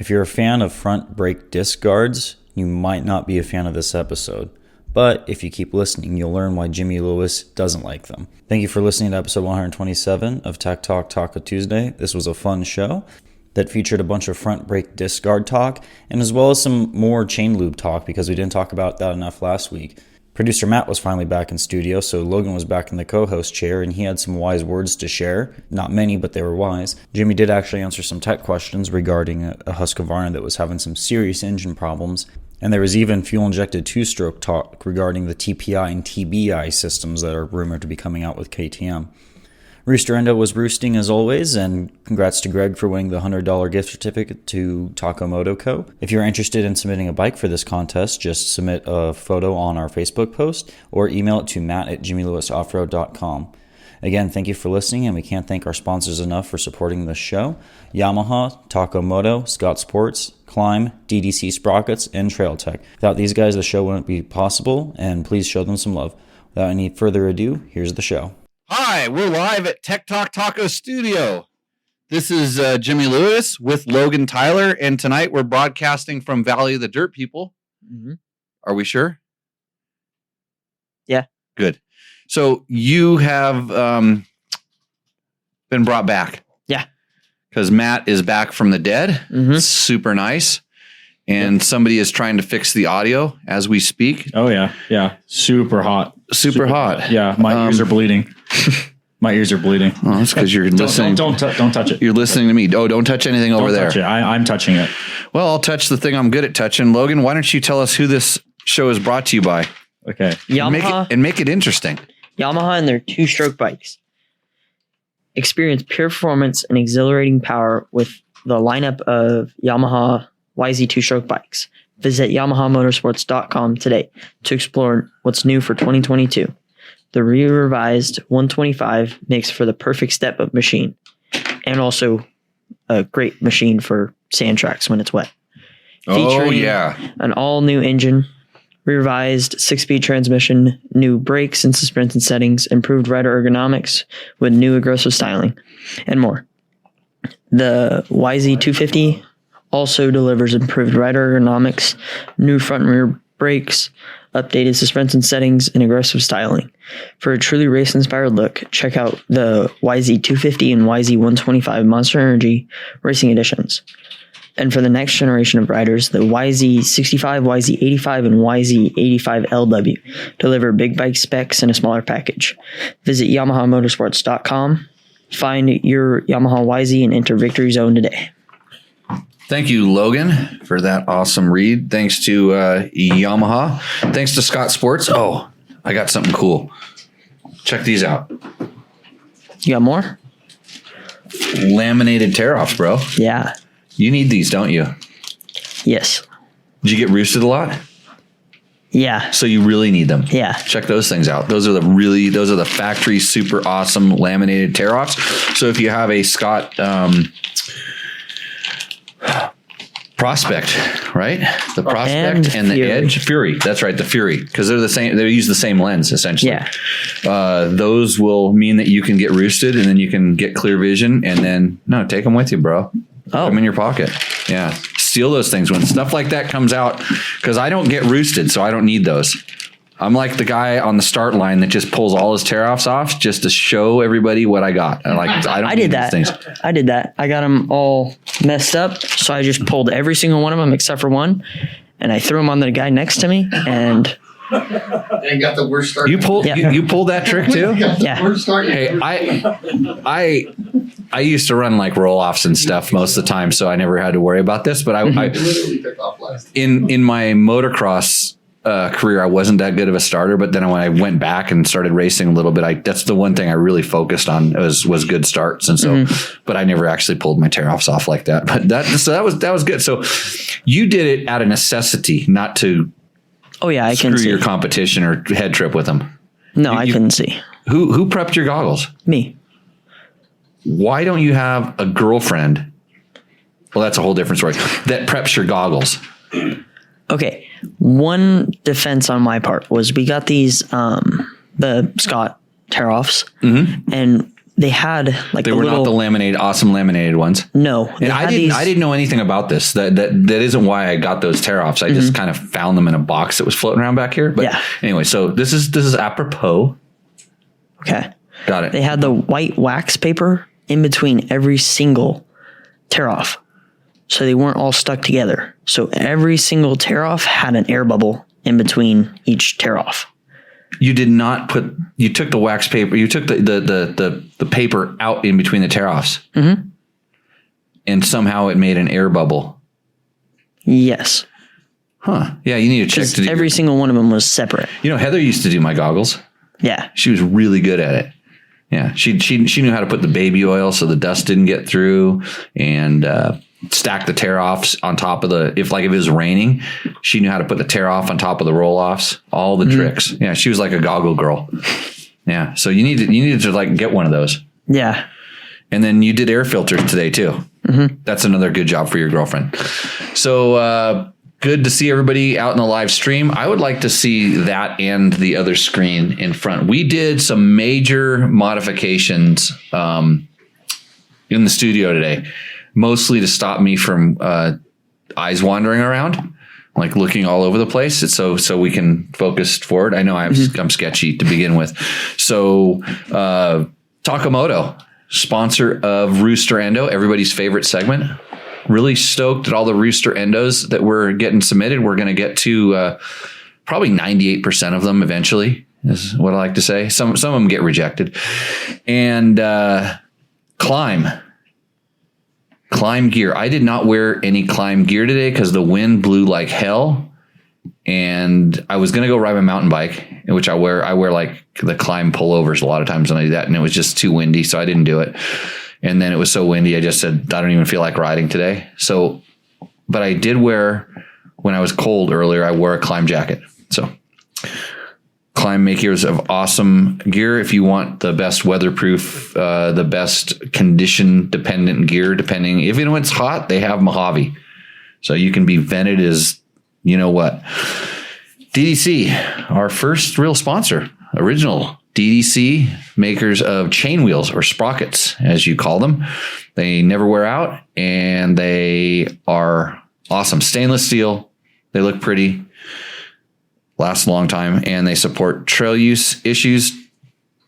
If you're a fan of front brake disc guards, you might not be a fan of this episode. But if you keep listening, you'll learn why Jimmy Lewis doesn't like them. Thank you for listening to episode 127 of Tech Talk Taco Tuesday. This was a fun show that featured a bunch of front brake disc guard talk, and as well as some more chain lube talk, because we didn't talk about that enough last week. Producer Matt was finally back in studio, so Logan was back in the co-host chair, and he had some wise words to share. Not many, but they were wise. Jimmy did actually answer some tech questions regarding a Husqvarna that was having some serious engine problems, and there was even fuel-injected two-stroke talk regarding the TPI and TBI systems that are rumored to be coming out with KTM. Roosterendo was roosting as always, and congrats to Greg for winning the $100 gift certificate to Taco Moto Co. If you're interested in submitting a bike for this contest, just submit a photo on our Facebook post or email it to matt@jimmylewisoffroad.com. Again, thank you for listening, and we can't thank our sponsors enough for supporting this show: Yamaha, Taco Moto, Scott Sports, Climb, DDC Sprockets, and Trail Tech. Without these guys, the show wouldn't be possible, and please show them some love. Without any further ado, here's the show. Hi, we're live at Tech Talk Taco Studio. This is Jimmy Lewis with Logan Tyler, and tonight we're broadcasting from Valley of the Dirt People. Mm-hmm. Are we sure? Yeah. Good. So you have been brought back. Yeah. Because Matt is back from the dead. Mm-hmm. Super nice. And somebody is trying to fix the audio as we speak. Oh, yeah. Yeah. Super hot. Super hot. Yeah. My ears are bleeding. My ears are bleeding. Oh, that's because you're listening. Don't touch it. You're listening to me. Oh, don't touch anything over there. Touch it. I'm touching it. Well, I'll touch the thing I'm good at touching. Logan, why don't you tell us who this show is brought to you by? Okay. Yamaha. Make it interesting. Yamaha and their two-stroke bikes. Experience pure performance and exhilarating power with the lineup of Yamaha YZ two-stroke bikes. Visit YamahaMotorsports.com today to explore what's new for 2022. The re-revised 125 makes for the perfect step-up machine, and also a great machine for sand tracks when it's wet. Featuring an all-new engine, revised 6-speed transmission, new brakes and suspension settings, improved rider ergonomics with new aggressive styling, and more. The YZ250 also delivers improved rider ergonomics, new front and rear brakes, updated suspension settings, and aggressive styling. For a truly race-inspired look, check out the YZ250 and YZ125 Monster Energy Racing Editions. And for the next generation of riders, the YZ65, YZ85, and YZ85LW deliver big bike specs in a smaller package. Visit YamahaMotorsports.com, find your Yamaha YZ, and enter Victory Zone today. Thank you, Logan, for that awesome read. Thanks to Yamaha. Thanks to Scott Sports. Oh, I got something cool. Check these out. You got more? Laminated tear-offs, bro. Yeah. You need these, don't you? Yes. Did you get roosted a lot? Yeah. So you really need them. Yeah. Check those things out. Those are the factory super awesome laminated tear-offs. So if you have a Scott Prospect, right? The Prospect and the Fury. Edge. Fury. That's right, the Fury. Because they're the same, they use the same lens, essentially. Yeah. Those will mean that you can get roosted and then you can get clear vision and then, take them with you, bro. Put them in your pocket. Yeah. Steal those things when stuff like that comes out, because I don't get roosted, so I don't need those. I'm like the guy on the start line that just pulls all his tear-offs off just to show everybody what I got. I did that. I did that. I got them all messed up, so I just pulled every single one of them except for one, and I threw them on the guy next to me, and got the worst start. You pulled that trick too? Yeah. Worst start. Hey, I used to run like roll-offs and stuff most of the time, so I never had to worry about this. But I literally picked off last. In my motocross career, I wasn't that good of a starter, but then when I went back and started racing a little bit, that's the one thing I really focused on was good starts. And so, but I never actually pulled my tear-offs off like that. But that was good. So you did it out of necessity, not to I screw can see your competition or head trip with them. No, I couldn't see. Who prepped your goggles? Me. Why don't you have a girlfriend? Well, that's a whole different story. That preps your goggles. Okay. One defense on my part was we got these, the Scott tear-offs, and they had like They were not the awesome laminated ones. No. And I didn't know anything about this. That isn't why I got those tear offs. I just kind of found them in a box that was floating around back here. But anyway, so this is apropos. Okay. Got it. They had the white wax paper in between every single tear off. So they weren't all stuck together. So every single tear off had an air bubble in between each tear off. You did not you took the wax paper, you took the paper out in between the tear offs. Mm-hmm. And somehow it made an air bubble. Yes. Huh. Yeah, you need to check to do every single one of them was separate. You know, Heather used to do my goggles. Yeah. She was really good at it. Yeah. She knew how to put the baby oil so the dust didn't get through, and stack the tear offs on top of if it was raining, she knew how to put the tear off on top of the roll offs, all the tricks. Yeah. She was like a goggle girl. Yeah. So you needed to like get one of those. Yeah. And then you did air filters today too. Mm-hmm. That's another good job for your girlfriend. So, good to see everybody out in the live stream. I would like to see that and the other screen in front. We did some major modifications in the studio today, mostly to stop me from eyes wandering around, like looking all over the place. It's so we can focus forward. I know I'm sketchy to begin with. So Takamoto, sponsor of Rooster Endo, everybody's favorite segment. Really stoked at all the Rooster Endos that we're getting submitted. We're going to get to probably 98% of them eventually, is what I like to say. Some of them get rejected. And Climb gear. I did not wear any Climb gear today because the wind blew like hell. And I was going to go ride my mountain bike, which I wear like the Climb pullovers a lot of times when I do that. And it was just too windy, so I didn't do it. And then it was so windy, I just said, I don't even feel like riding today. So, but I did wear, when I was cold earlier, I wore a Climb jacket. So Climb makers of awesome gear. If you want the best weatherproof, the best condition dependent gear, depending, if it's hot, they have Mojave. So you can be vented as, you know what. DDC, our first real sponsor, original DDC, makers of chain wheels or sprockets, as you call them. They never wear out and they are awesome. Stainless steel. They look pretty, last a long time, and they support trail use issues.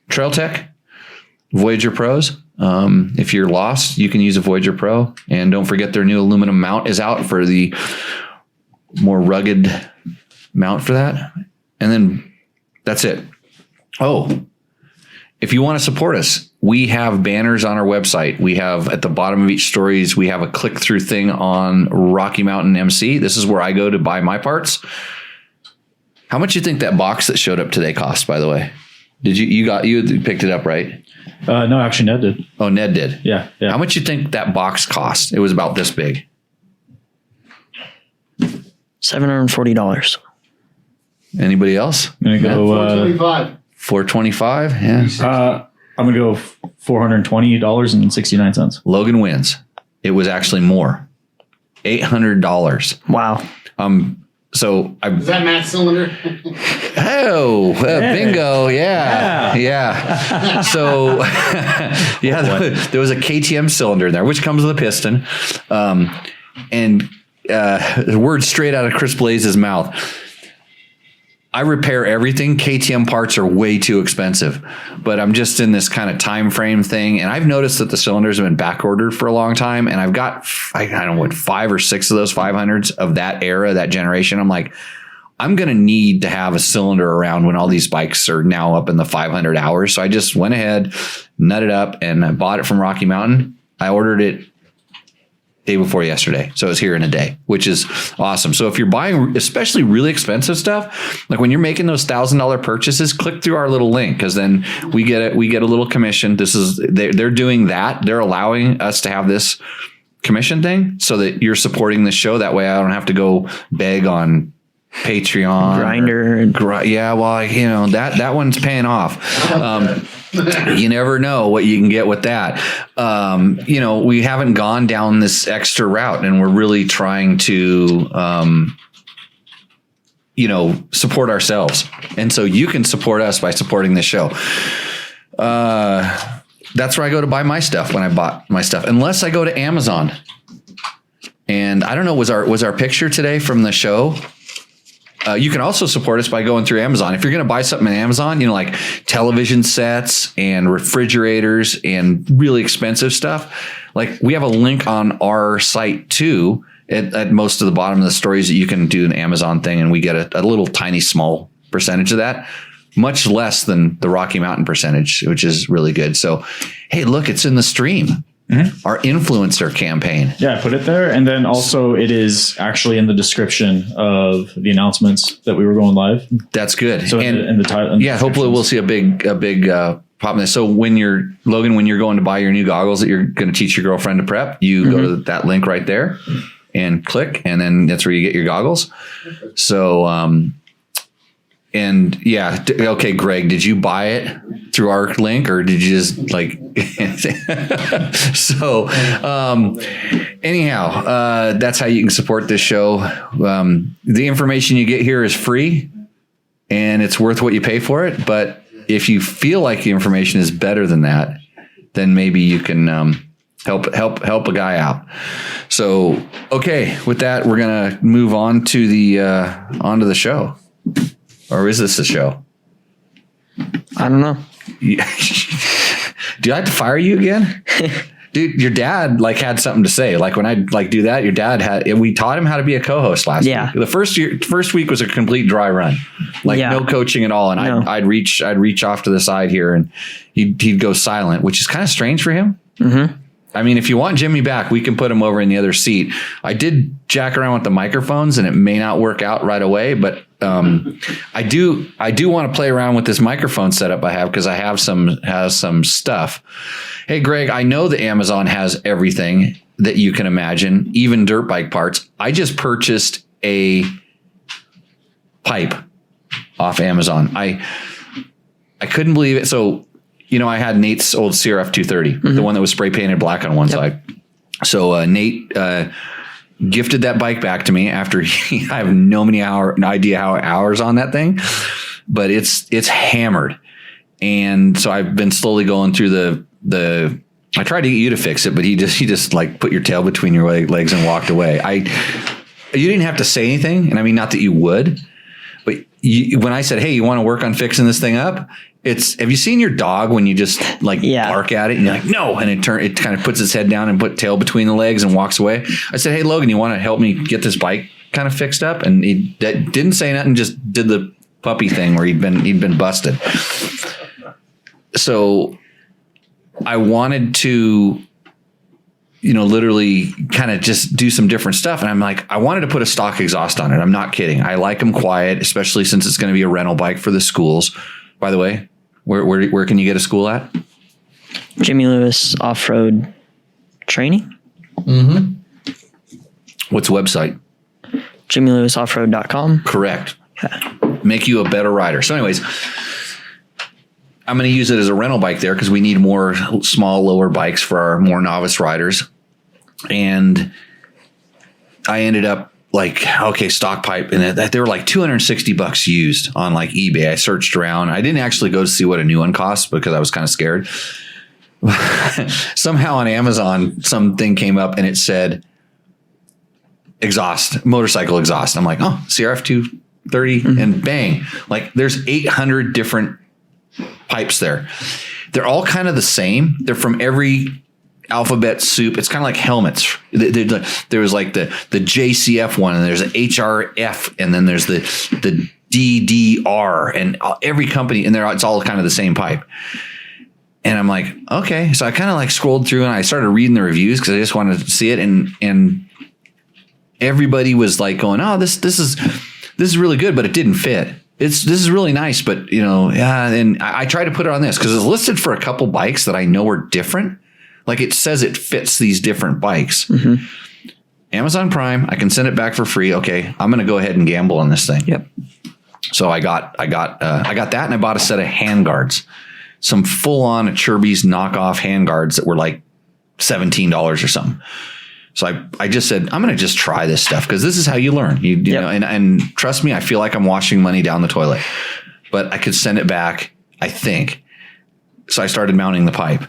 Trail Tech, Voyager Pros. If you're lost, you can use a Voyager Pro. And don't forget their new aluminum mount is out for the more rugged mount for that. And then that's it. Oh, if you want to support us, we have banners on our website. We have at the bottom of each stories, we have a click through thing on Rocky Mountain MC. This is where I go to buy my parts. How much do you think that box that showed up today cost, by the way? Did you picked it up, right? No, actually Ned did. Oh, Ned did. Yeah. How much do you think that box cost? It was about this big. $740. Anybody else? I'm gonna go $425. $425. Yeah. I'm gonna go $420.69. Logan wins. It was actually more. $800. Wow. So Is that Matt's cylinder? Bingo. Yeah. So there was a KTM cylinder in there, which comes with a piston. And the word straight out of Chris Blaze's mouth. I repair everything. KTM parts are way too expensive, but I'm just in this kind of time frame thing. And I've noticed that the cylinders have been back ordered for a long time. And I've got, I don't know what, 5 or 6 of those 500s of that era, that generation. I'm like, I'm going to need to have a cylinder around when all these bikes are now up in the 500 hours. So I just went ahead, nutted up, and I bought it from Rocky Mountain. I ordered it day before yesterday. So it's here in a day, which is awesome. So if you're buying especially really expensive stuff, like when you're making those $1,000 purchases, click through our little link, because then we get a little commission. They're doing that. They're allowing us to have this commission thing so that you're supporting the show. That way I don't have to go beg on Patreon. Grinder. Yeah. Well, that one's paying off. You never know what you can get with that. We haven't gone down this extra route, and we're really trying to, support ourselves. And so you can support us by supporting the show. that's where I go to buy my stuff when I bought my stuff, unless I go to Amazon. And I don't know, was our picture today from the show? You can also support us by going through Amazon. If you're going to buy something on Amazon, like television sets and refrigerators and really expensive stuff, like we have a link on our site too at most of the bottom of the stories that you can do an Amazon thing, and we get a little tiny small percentage of that, much less than the Rocky Mountain percentage, which is really good. So, hey, look, it's in the stream. Mm-hmm. Our influencer campaign. Yeah, I put it there. And then also it is actually in the description of the announcements that we were going live. That's good. So in the title. Yeah, hopefully we'll see a big pop in this. So when you're going to buy your new goggles that you're going to teach your girlfriend to prep, you go to that link right there and click, and then that's where you get your goggles. So, and yeah, okay, Greg, did you buy it through our link, or did you just like? So, anyhow, that's how you can support this show. The information you get here is free, and it's worth what you pay for it. But if you feel like the information is better than that, then maybe you can help a guy out. So, okay, with that, we're gonna move on to onto the show. Or is this a show? I don't know. Do I have to fire you again? Dude, your dad had something to say. Like when I do that, your dad we taught him how to be a co-host last week. The first week was a complete dry run. No coaching at all. And I'd reach off to the side here and he'd go silent, which is kind of strange for him. Mm-hmm. I mean, if you want Jimmy back, we can put him over in the other seat. I did jack around with the microphones and it may not work out right away, but I do want to play around with this microphone setup I have, because I have some stuff. Hey, Greg, I know that Amazon has everything that you can imagine, even dirt bike parts. I just purchased a pipe off Amazon. I couldn't believe it. So, I had Nate's old CRF 230, the one that was spray painted black on one side. So Nate gifted that bike back to me after I have no idea how hours on that thing, but it's hammered. And so I've been slowly going through I tried to get you to fix it, but he just put your tail between your legs and walked away. You didn't have to say anything. And I mean, not that you would, but when I said, hey, you want to work on fixing this thing up? Have you seen your dog when you just bark at it and you're like, no, and it kind of puts its head down and put tail between the legs and walks away? I said, hey, Logan, you want to help me get this bike kind of fixed up? And he didn't say nothing, just did the puppy thing where he'd been busted. So I wanted to, literally kind of just do some different stuff. And I'm like, I wanted to put a stock exhaust on it. I'm not kidding. I like them quiet, especially since it's going to be a rental bike for the schools. By the way, where can you get a school at? Jimmy Lewis Off-Road Training. Mm-hmm. What's the website? JimmyLewisOffroad.com. Correct. Make you a better rider. So anyways, I'm going to use it as a rental bike there because we need more small, lower bikes for our more novice riders. And I ended up stock pipe, and they were like $260 used on eBay. I searched around. I didn't actually go to see what a new one cost because I was kind of scared. Somehow on Amazon, something came up and it said motorcycle exhaust. I'm like, oh, CRF 230, and bang, there's 800 different pipes there. They're all kind of the same. They're from every alphabet soup. It's kind of like helmets. There was the JCF one, and there's an HRF, and then there's the DDR, and every company, and it's all kind of the same pipe. And I'm like, okay. So I kind of scrolled through and I started reading the reviews because I just wanted to see it, and everybody was going, oh, this is really good, but it didn't fit. This is really nice, but and I tried to put it on this because it's listed for a couple bikes that I know are different. It says it fits these different bikes. Mm-hmm. Amazon Prime, I can send it back for free. Okay, I'm going to go ahead and gamble on this thing. Yep. So I got that, and I bought a set of handguards, some full on Chirby's knockoff handguards that were $17 or something. So I just said, I'm going to just try this stuff because this is how you learn. You know, and trust me, I feel like I'm washing money down the toilet, but I could send it back, I think. So I started mounting the pipe.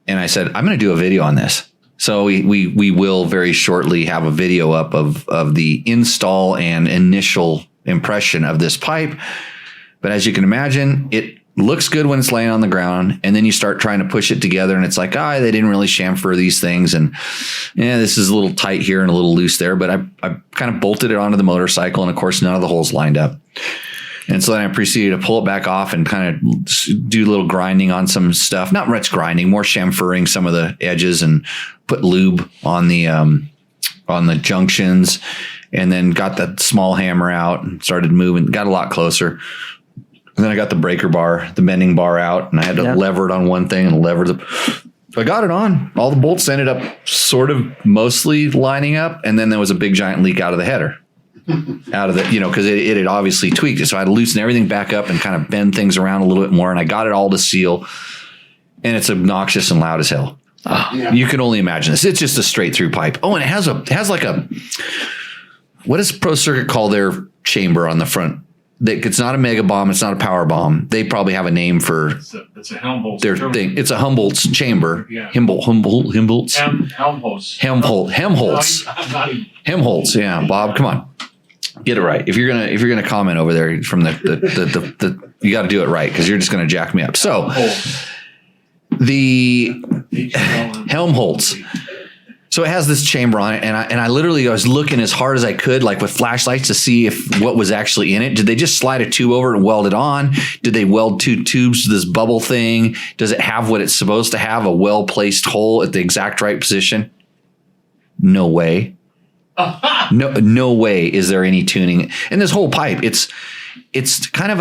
and I said, I'm going to do a video on this. So we will very shortly have a video up of the install and initial impression of this pipe. But as you can imagine, it looks good when it's laying on the ground, and then you start trying to push it together, and it's like, they didn't really chamfer these things, and this is a little tight here and a little loose there. But I kind of bolted it onto the motorcycle, and of course, none of the holes lined up. And so then I proceeded to pull it back off and kind of do a little grinding on some stuff. Not much grinding, more chamfering some of the edges, and put lube on the junctions, and then got that small hammer out and started moving, got a lot closer. And then I got the breaker bar, the bending bar out, and I had to lever it on one thing and I got it on. All the bolts ended up sort of mostly lining up. And then there was a big giant leak out of the header. Out of the, because it had obviously tweaked it. So I had to loosen everything back up and kind of bend things around a little bit more. And I got it all to seal. And it's obnoxious and loud as hell. You can only imagine this. It's just a straight through pipe. Oh, and it has like a, what does Pro Circuit call their chamber on the front? It's not a mega bomb. It's not a power bomb. They probably have a name for it's a Helmholtz their thing. It's a Humboldt's chamber. Yeah. Humboldt's. Helmholtz. Helmholtz. Yeah, Bob, come on, get it right. If you're gonna comment over there from the you got to do it right, because you're just gonna jack me up. So the Helmholtz. So it has this chamber on it, and I was looking as hard as I could, like with flashlights, to see what was actually in it. Did they just slide a tube over and weld it on? Did they weld two tubes to this bubble thing? Does it have what it's supposed to have, a well-placed hole at the exact right position? No way. No way is there any tuning. And this whole pipe, it's kind of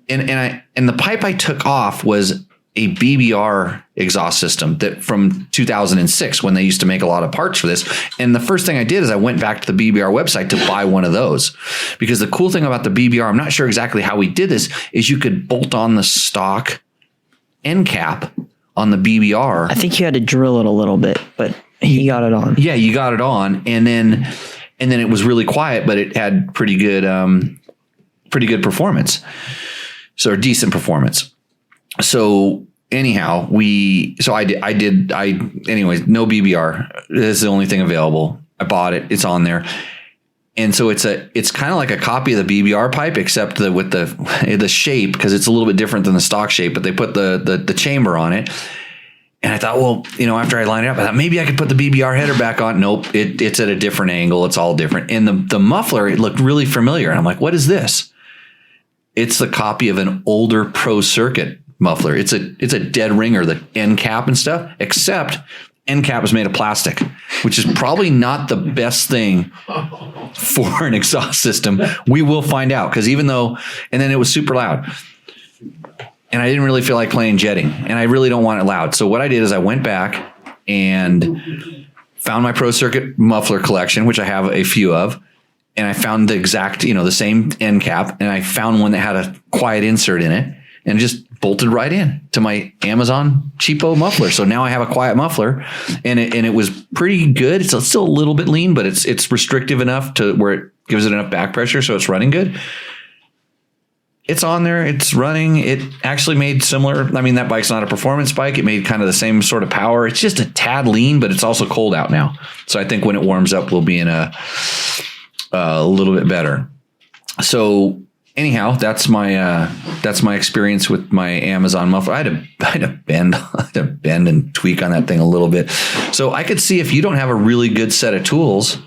and the pipe I took off was a BBR exhaust system that from 2006, when they used to make a lot of parts for this. And the first thing I did is I went back to the BBR website to buy one of those, because the cool thing about the BBR, I'm not sure exactly how we did this, is you could bolt on the stock end cap on the BBR. I think you had to drill it a little bit, but he got it on. Yeah, you got it on. And then it was really quiet, but it had pretty good performance. So decent performance. So anyhow, anyways, no BBR. This is the only thing available. I bought it. It's on there. And so it's kind of like a copy of the BBR pipe, except with the shape, because it's a little bit different than the stock shape, but they put the chamber on it. And I thought, well, after I lined it up, I thought maybe I could put the BBR header back on. Nope. It's at a different angle. It's all different. And the muffler, it looked really familiar. And I'm like, what is this? It's the copy of an older Pro Circuit muffler. It's a dead ringer, the end cap and stuff, except end cap is made of plastic, which is probably not the best thing for an exhaust system. We will find out, because and then it was super loud, and I didn't really feel like playing jetting, and I really don't want it loud. So what I did is I went back and found my Pro Circuit muffler collection, which I have a few of. And I found the exact, the same end cap, and I found one that had a quiet insert in it, and just bolted right in to my Amazon cheapo muffler. So now I have a quiet muffler, and it was pretty good. It's still a little bit lean, but it's restrictive enough to where it gives it enough back pressure, so it's running good. It's on there. It's running. It actually made similar. I mean, that bike's not a performance bike. It made kind of the same sort of power. It's just a tad lean, but it's also cold out now. So I think when it warms up, we'll be in a little bit better. So anyhow, that's my experience with my Amazon muffler. I had to bend and tweak on that thing a little bit. So I could see, if you don't have a really good set of tools,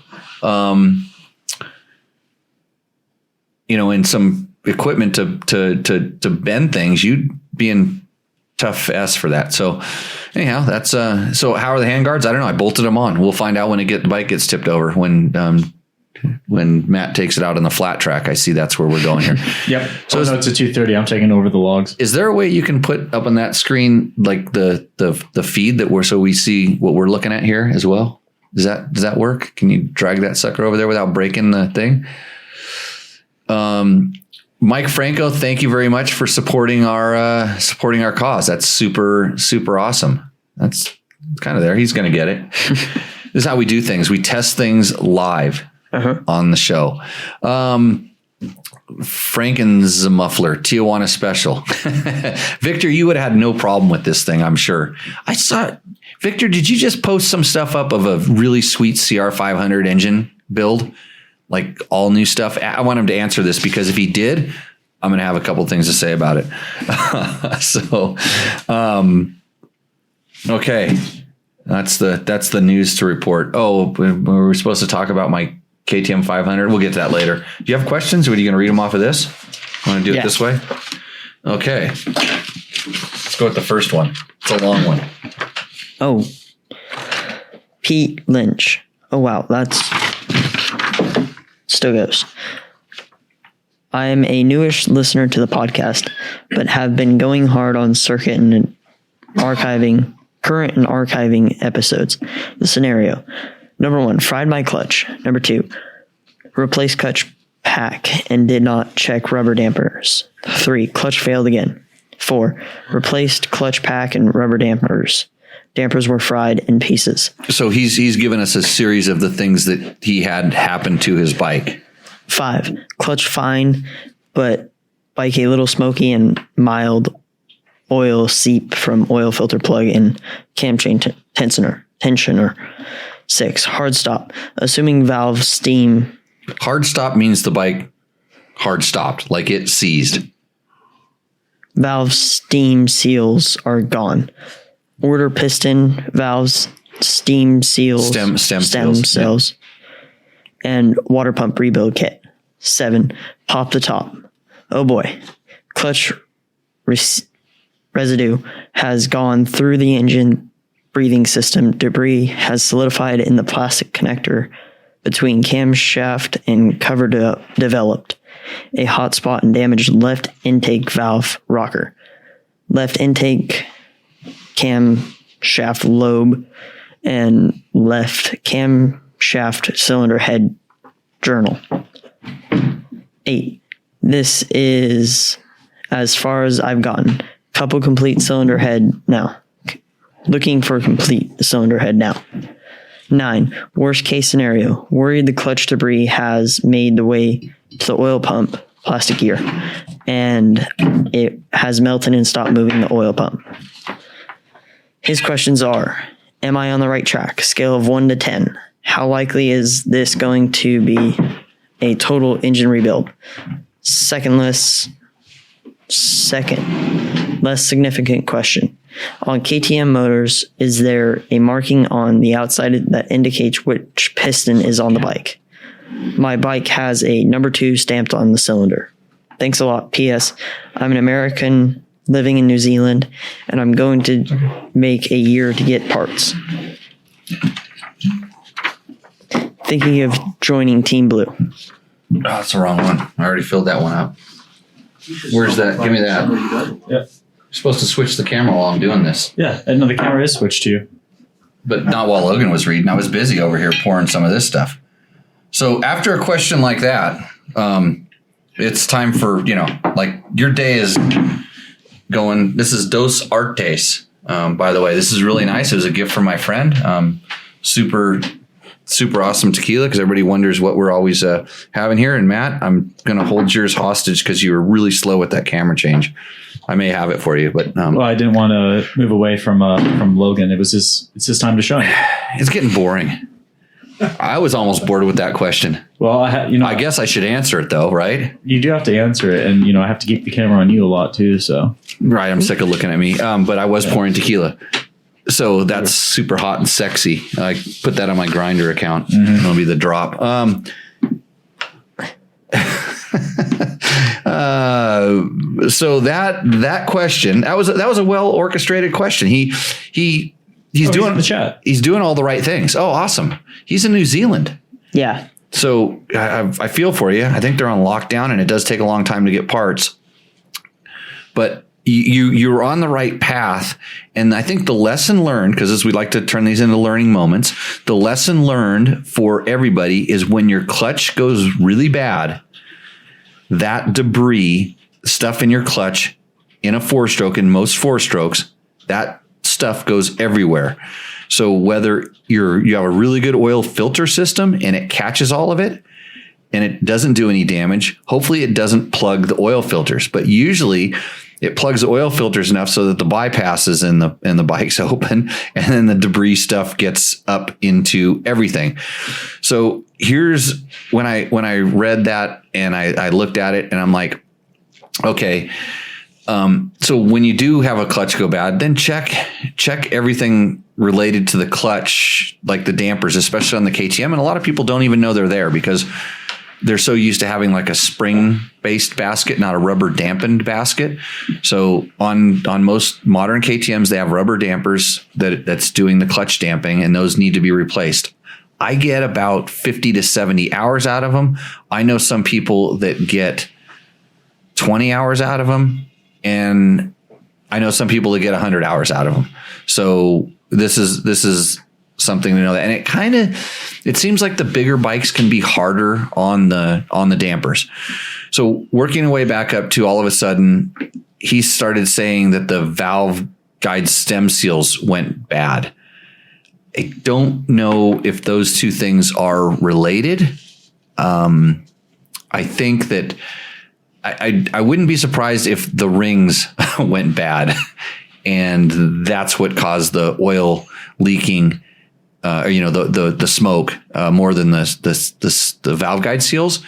and some equipment to bend things, you'd be in tough S for that. So anyhow, that's so how are the handguards? I don't know. I bolted them on. We'll find out when the bike gets tipped over, when Matt takes it out on the flat track. I see that's where we're going here. Yep. So it's a 230. I'm taking over the logs. Is there a way you can put up on that screen like the feed so we see what we're looking at here as well? Does that work? Can you drag that sucker over there without breaking the thing? Mike Franco, thank you very much for supporting our cause. That's super, super awesome. That's kind of there. He's going to get it. This is how we do things. We test things live on the show. Franken's muffler, Tijuana special. Victor, you would have had no problem with this thing, I'm sure. I saw, Victor, did you just post some stuff up of a really sweet CR500 engine build? Like all new stuff? I want him to answer this because if he did, I'm going to have a couple things to say about it. Okay. That's the news to report. Oh, we're supposed to talk about my KTM 500. We'll get to that later. Do you have questions? Or are you going to read them off of this? Want to do it this way? Okay. Let's go with the first one. It's a long one. Oh, Pete Lynch. Oh, wow. That's still goes. I am a newish listener to the podcast, but have been going hard on circuit and archiving episodes. The scenario. Number 1, fried my clutch. Number 2, replaced clutch pack and did not check rubber dampers. 3, clutch failed again. 4, replaced clutch pack and rubber dampers. Dampers were fried in pieces. So he's given us a series of the things that he had happen to his bike. 5, clutch fine, but bike a little smoky and mild oil seep from oil filter plug and cam chain tensioner. 6, hard stop. Assuming valve steam. Hard stop means the bike hard stopped, like it seized. Valve steam seals are gone. Order piston valves, steam seals, Stem seals, and water pump rebuild kit. 7, pop the top. Oh boy. Clutch residue has gone through the engine breathing system. Debris has solidified in the plastic connector between camshaft and cover developed. A hot spot and damaged left intake valve rocker. Left intake camshaft lobe and left camshaft cylinder head journal. 8. This is as far as I've gotten. Couple complete cylinder head now. Looking for complete cylinder head now. 9. Worst case scenario. Worried the clutch debris has made the way to the oil pump plastic gear and it has melted and stopped moving the oil pump. His questions are, am I on the right track? Scale of 1 to 10. How likely is this going to be a total engine rebuild? Second, less significant question. On KTM motors, is there a marking on the outside that indicates which piston is on the bike? My bike has a number 2 stamped on the cylinder. Thanks a lot. P.S. I'm an American living in New Zealand, and I'm going to make a year to get parts. Thinking of joining Team Blue. Oh, that's the wrong one. I already filled that one up. Where's that? Give me that. Yeah. You're supposed to switch the camera while I'm doing this. Yeah. And no, the camera is switched to you. But not while Logan was reading. I was busy over here pouring some of this stuff. So after a question like that, it's time for, like your day is going. This is Dos Artes, by the way. This is really nice. It was a gift from my friend. Super awesome tequila because everybody wonders what we're always having here. And Matt, I'm going to hold yours hostage because you were really slow with that camera change. I may have it for you, but well, I didn't want to move away from Logan. It's his time to shine. It's getting boring. I was almost bored with that question. Well, I guess I should answer it though, right? You do have to answer it, and I have to keep the camera on you a lot too. So right, I'm sick of looking at me. But I was pouring tequila. So that's super hot and sexy. I put that on my Grinder account. Mm-hmm. It'll be the drop. So that question, that was a well orchestrated question. He's doing in the chat. He's doing all the right things. Oh, awesome. He's in New Zealand. Yeah. So I feel for you. I think they're on lockdown and it does take a long time to get parts, but you're on the right path. And I think the lesson learned, because as we like to turn these into learning moments, the lesson learned for everybody is when your clutch goes really bad, that debris, stuff in your clutch in a 4-stroke, in most 4-strokes, that stuff goes everywhere. So whether you have a really good oil filter system and it catches all of it, and it doesn't do any damage. Hopefully it doesn't plug the oil filters, but usually it plugs the oil filters enough so that the bypasses in the bike's open, and then the debris stuff gets up into everything. So here's when I read that and I looked at it and I'm like, okay. So when you do have a clutch go bad, then check everything related to the clutch, like the dampers, especially on the KTM. And a lot of people don't even know they're there because they're so used to having like a spring based basket, not a rubber dampened basket. So on most modern KTMs, they have rubber dampers that's doing the clutch damping, and those need to be replaced. I get about 50 to 70 hours out of them. I know some people that get 20 hours out of them. And I know some people that get 100 hours out of them. So this is something to know that. And it seems like the bigger bikes can be harder on the dampers. So working our way back up to all of a sudden, he started saying that the valve guide stem seals went bad. I don't know if those two things are related. I think that I wouldn't be surprised if the rings went bad, and that's what caused the oil leaking, the smoke more than the valve guide seals.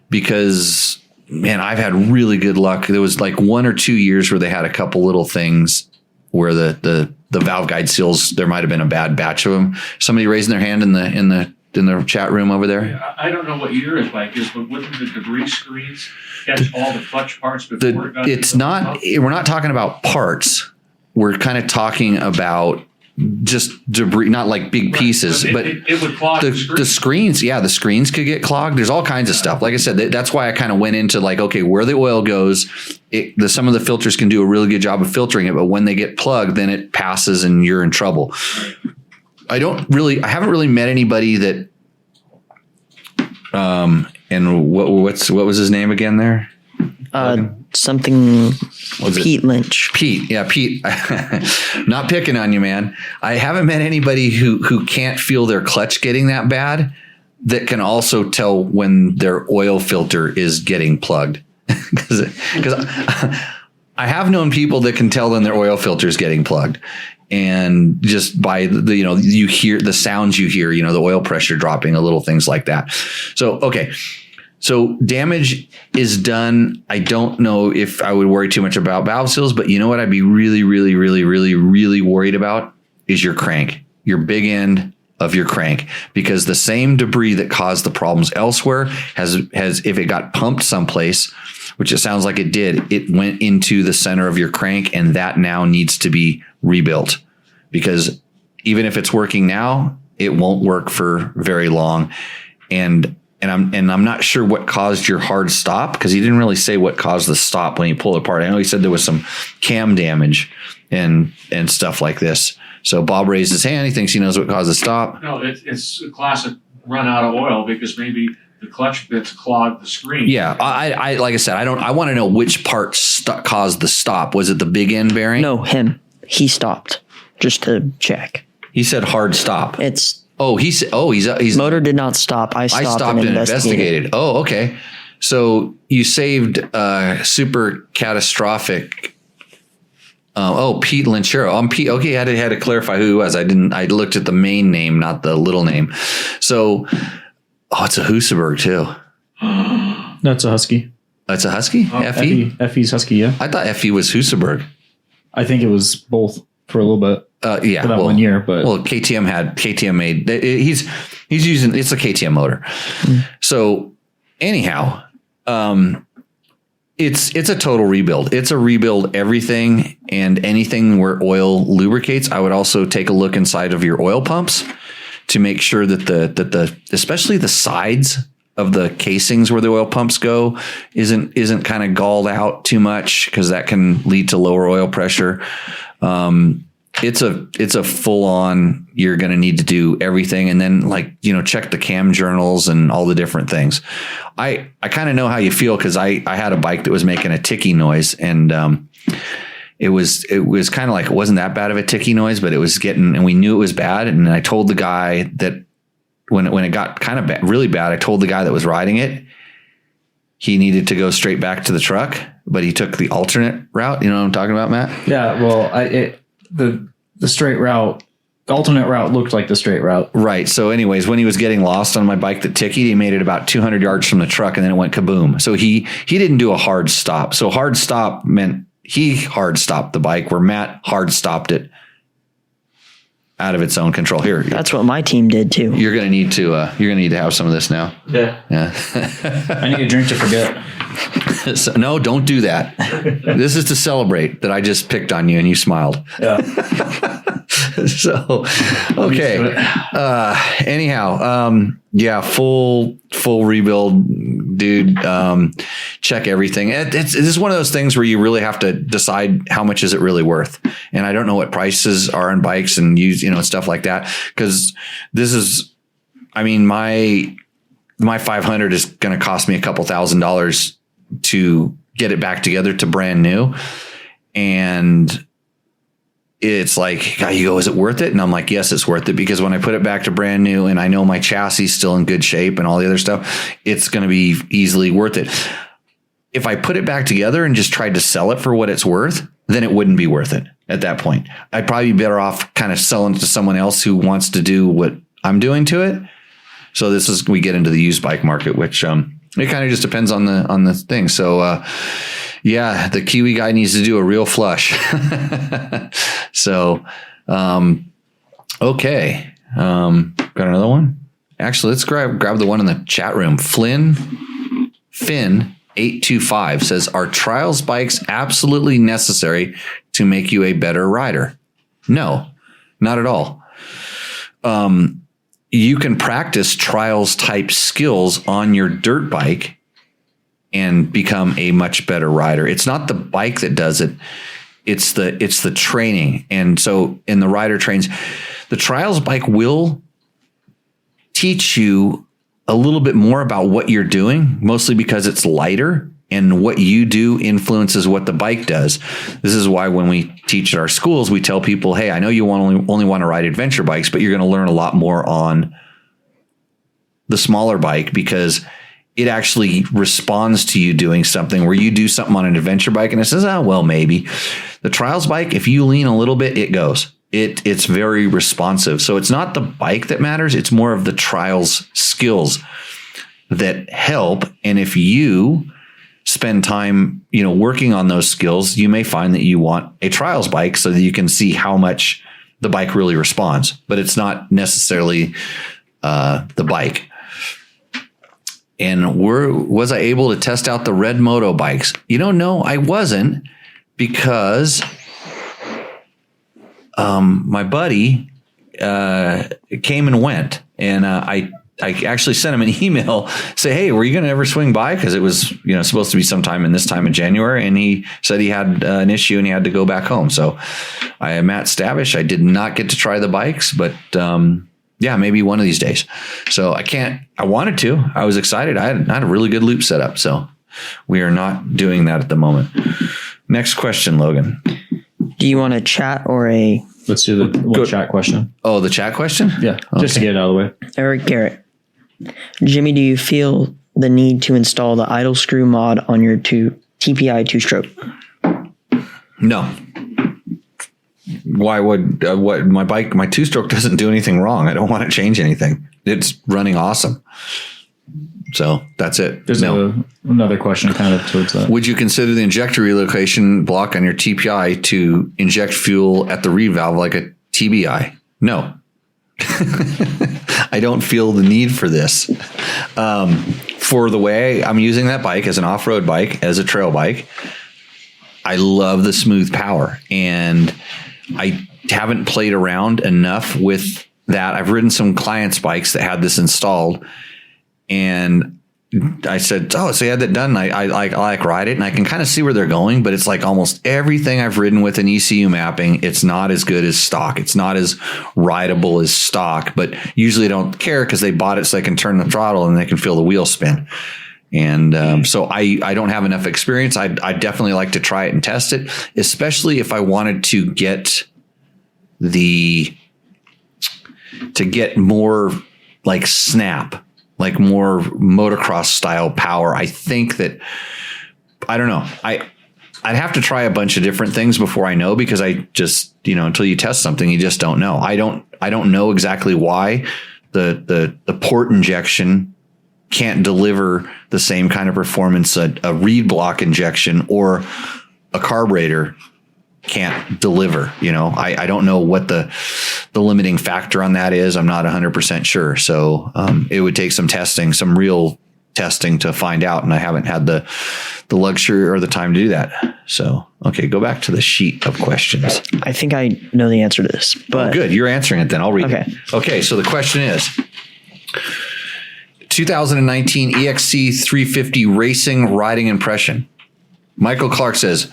Because man, I've had really good luck. There was like 1 or 2 years where they had a couple little things where the valve guide seals, there might have been a bad batch of them. Somebody raising their hand in the chat room over there. I don't know what year his bike is, but wouldn't the debris screens catch all the clutch parts before it got it's not, we're not talking about parts. We're kind of talking about just debris, not like big pieces, but it would clog the screens. Yeah, the screens could get clogged. There's all kinds of stuff. Like I said, that's why I kind of went into like, okay, where the oil goes, some of the filters can do a really good job of filtering it, but when they get plugged, then it passes and you're in trouble. I haven't really met anybody that, and what was his name again there? Something Was Pete Lynch. Pete. Yeah, Pete. Not picking on you, man. I haven't met anybody who can't feel their clutch getting that bad that can also tell when their oil filter is getting plugged. Because I have known people that can tell when their oil filter is getting plugged. And just by you hear the sounds you hear, the oil pressure dropping, a little things like that. So, okay. So damage is done. I don't know if I would worry too much about valve seals, but you know what I'd be really, really, really, really, really worried about is your crank, your big end of your crank, because the same debris that caused the problems elsewhere has if it got pumped someplace, which it sounds like it did, it went into the center of your crank, and that now needs to be rebuilt, because even if it's working now, it won't work for very long. And I'm not sure what caused your hard stop, because he didn't really say what caused the stop when he pulled it apart. I know he said there was some cam damage and stuff like this. So Bob raised his hand. He thinks he knows what caused the stop. No, it's a classic run out of oil, because maybe the clutch bits clogged the screen. Yeah, I like I said, I want to know which part caused the stop. Was it the big end bearing? No, him. He stopped just to check. He said hard stop. It's he's motor did not stop. I stopped and investigated. Oh, okay. So you saved super catastrophic. Pete Lynchero. I'm Pete. Okay, I had to clarify who he was. I looked at the main name, not the little name. So, it's a Husaberg too. That's a Husky. That's a Husky? FE? FE's Husky, yeah. I thought FE was Husaberg. I think it was both for a little bit. Yeah, for that 1 year, but KTM made. He's using, it's a KTM motor. So anyhow, it's a total rebuild. It's a rebuild everything and anything where oil lubricates. I would also take a look inside of your oil pumps to make sure that the especially the sides of the casings where the oil pumps go isn't kind of galled out too much, because that can lead to lower oil pressure. It's a full on, you're going to need to do everything. And then check the cam journals and all the different things. I kind of know how you feel, because I had a bike that was making a ticky noise, and it was kind of like, it wasn't that bad of a ticky noise, but it was getting, and we knew it was bad. And I told the guy that when it got kind of bad, really bad, I told the guy that was riding it, he needed to go straight back to the truck, but he took the alternate route. You know what I'm talking about, Matt? Yeah. Well, the straight route, the alternate route looked like the straight route. Right. So anyways, when he was getting lost on my bike that tickied, he made it about 200 yards from the truck and then it went kaboom. So he didn't do a hard stop. So hard stop meant he hard stopped the bike where Matt hard stopped it out of its own control. Here. That's what my team did too. You're going to need to have some of this now. Yeah. Yeah. I need a drink to forget. So, no, don't do that. This is to celebrate that I just picked on you and you smiled. Yeah. So, okay. Anyhow, yeah, full rebuild, dude. Check everything. This is one of those things where you really have to decide how much is it really worth. And I don't know what prices are on bikes and stuff like that. Cause this is, I mean, my 500 is going to cost me a couple $1,000s to get it back together to brand new. And it's like, you go, is it worth it? And I'm like, yes, it's worth it, because when I put it back to brand new and I know my chassis is still in good shape and all the other stuff, it's going to be easily worth it. If I put it back together and just tried to sell it for what it's worth, then it wouldn't be worth it at that point. I'd probably be better off kind of selling it to someone else who wants to do what I'm doing to it. So we get into the used bike market, which, it kind of just depends on the thing. So, yeah, the Kiwi guy needs to do a real flush. So, okay. Got another one? Actually, let's grab the one in the chat room. Finn 825 says, are trials bikes absolutely necessary to make you a better rider? No, not at all. You can practice trials type skills on your dirt bike and become a much better rider. It's not the bike that does it. It's the training. And so in the rider trains, the trials bike will teach you a little bit more about what you're doing, mostly because it's lighter and what you do influences what the bike does. This is why when we teach at our schools, we tell people, hey, I know you only want to ride adventure bikes, but you're going to learn a lot more on the smaller bike, because it actually responds to you doing something where you do something on an adventure bike and it says, oh, well, maybe. The trials bike, if you lean a little bit, it goes. It's very responsive. So it's not the bike that matters. It's more of the trials skills that help. And if you spend time, working on those skills, you may find that you want a trials bike so that you can see how much the bike really responds, but it's not necessarily the bike. And was I able to test out the red Moto bikes? No, I wasn't, because my buddy came and went, and I actually sent him an email, say, hey, were you going to ever swing by? Because it was supposed to be sometime in this time of January, and he said he had an issue and he had to go back home. So I am Matt Stavish. I did not get to try the bikes, but yeah, maybe one of these days. So I wanted to. I was excited. I had a really good loop set up. So we are not doing that at the moment. Next question, Logan. Do you want a chat or a... Let's do the chat question. Oh, the chat question? Yeah, just to get it out of the way. Eric Garrett. Jimmy, do you feel the need to install the idle screw mod on your TPI two-stroke? No. Why would my bike, my two-stroke doesn't do anything wrong. I don't want to change anything. It's running awesome. So that's it. There's another question kind of towards that. Would you consider the injector relocation block on your TPI to inject fuel at the reed valve like a TBI? No. I don't feel the need for this. For the way I'm using that bike as an off-road bike, as a trail bike, I love the smooth power, and I haven't played around enough with that. I've ridden some clients' bikes that had this installed, and I said, oh, so you had that done. I like ride it, and I can kind of see where they're going, but it's like almost everything I've ridden with an ECU mapping, it's not as good as stock. It's not as rideable as stock, but usually I don't care because they bought it so they can turn the throttle and they can feel the wheel spin. And so I don't have enough experience. I'd definitely like to try it and test it, especially if I wanted to get more like snap, like more motocross style power. I think that, I don't know. I'd have to try a bunch of different things before I know, because I just, until you test something, you just don't know. I don't know exactly why the port injection can't deliver the same kind of performance a reed block injection or a carburetor can't deliver. I don't know what the limiting factor on that is. I'm not 100% sure. So it would take some testing, some real testing to find out. And I haven't had the luxury or the time to do that. So, okay, go back to the sheet of questions. I think I know the answer to this, but good. You're answering it then. I'll read it. Okay. So the question is 2019 EXC 350 racing riding impression. Michael Clark says,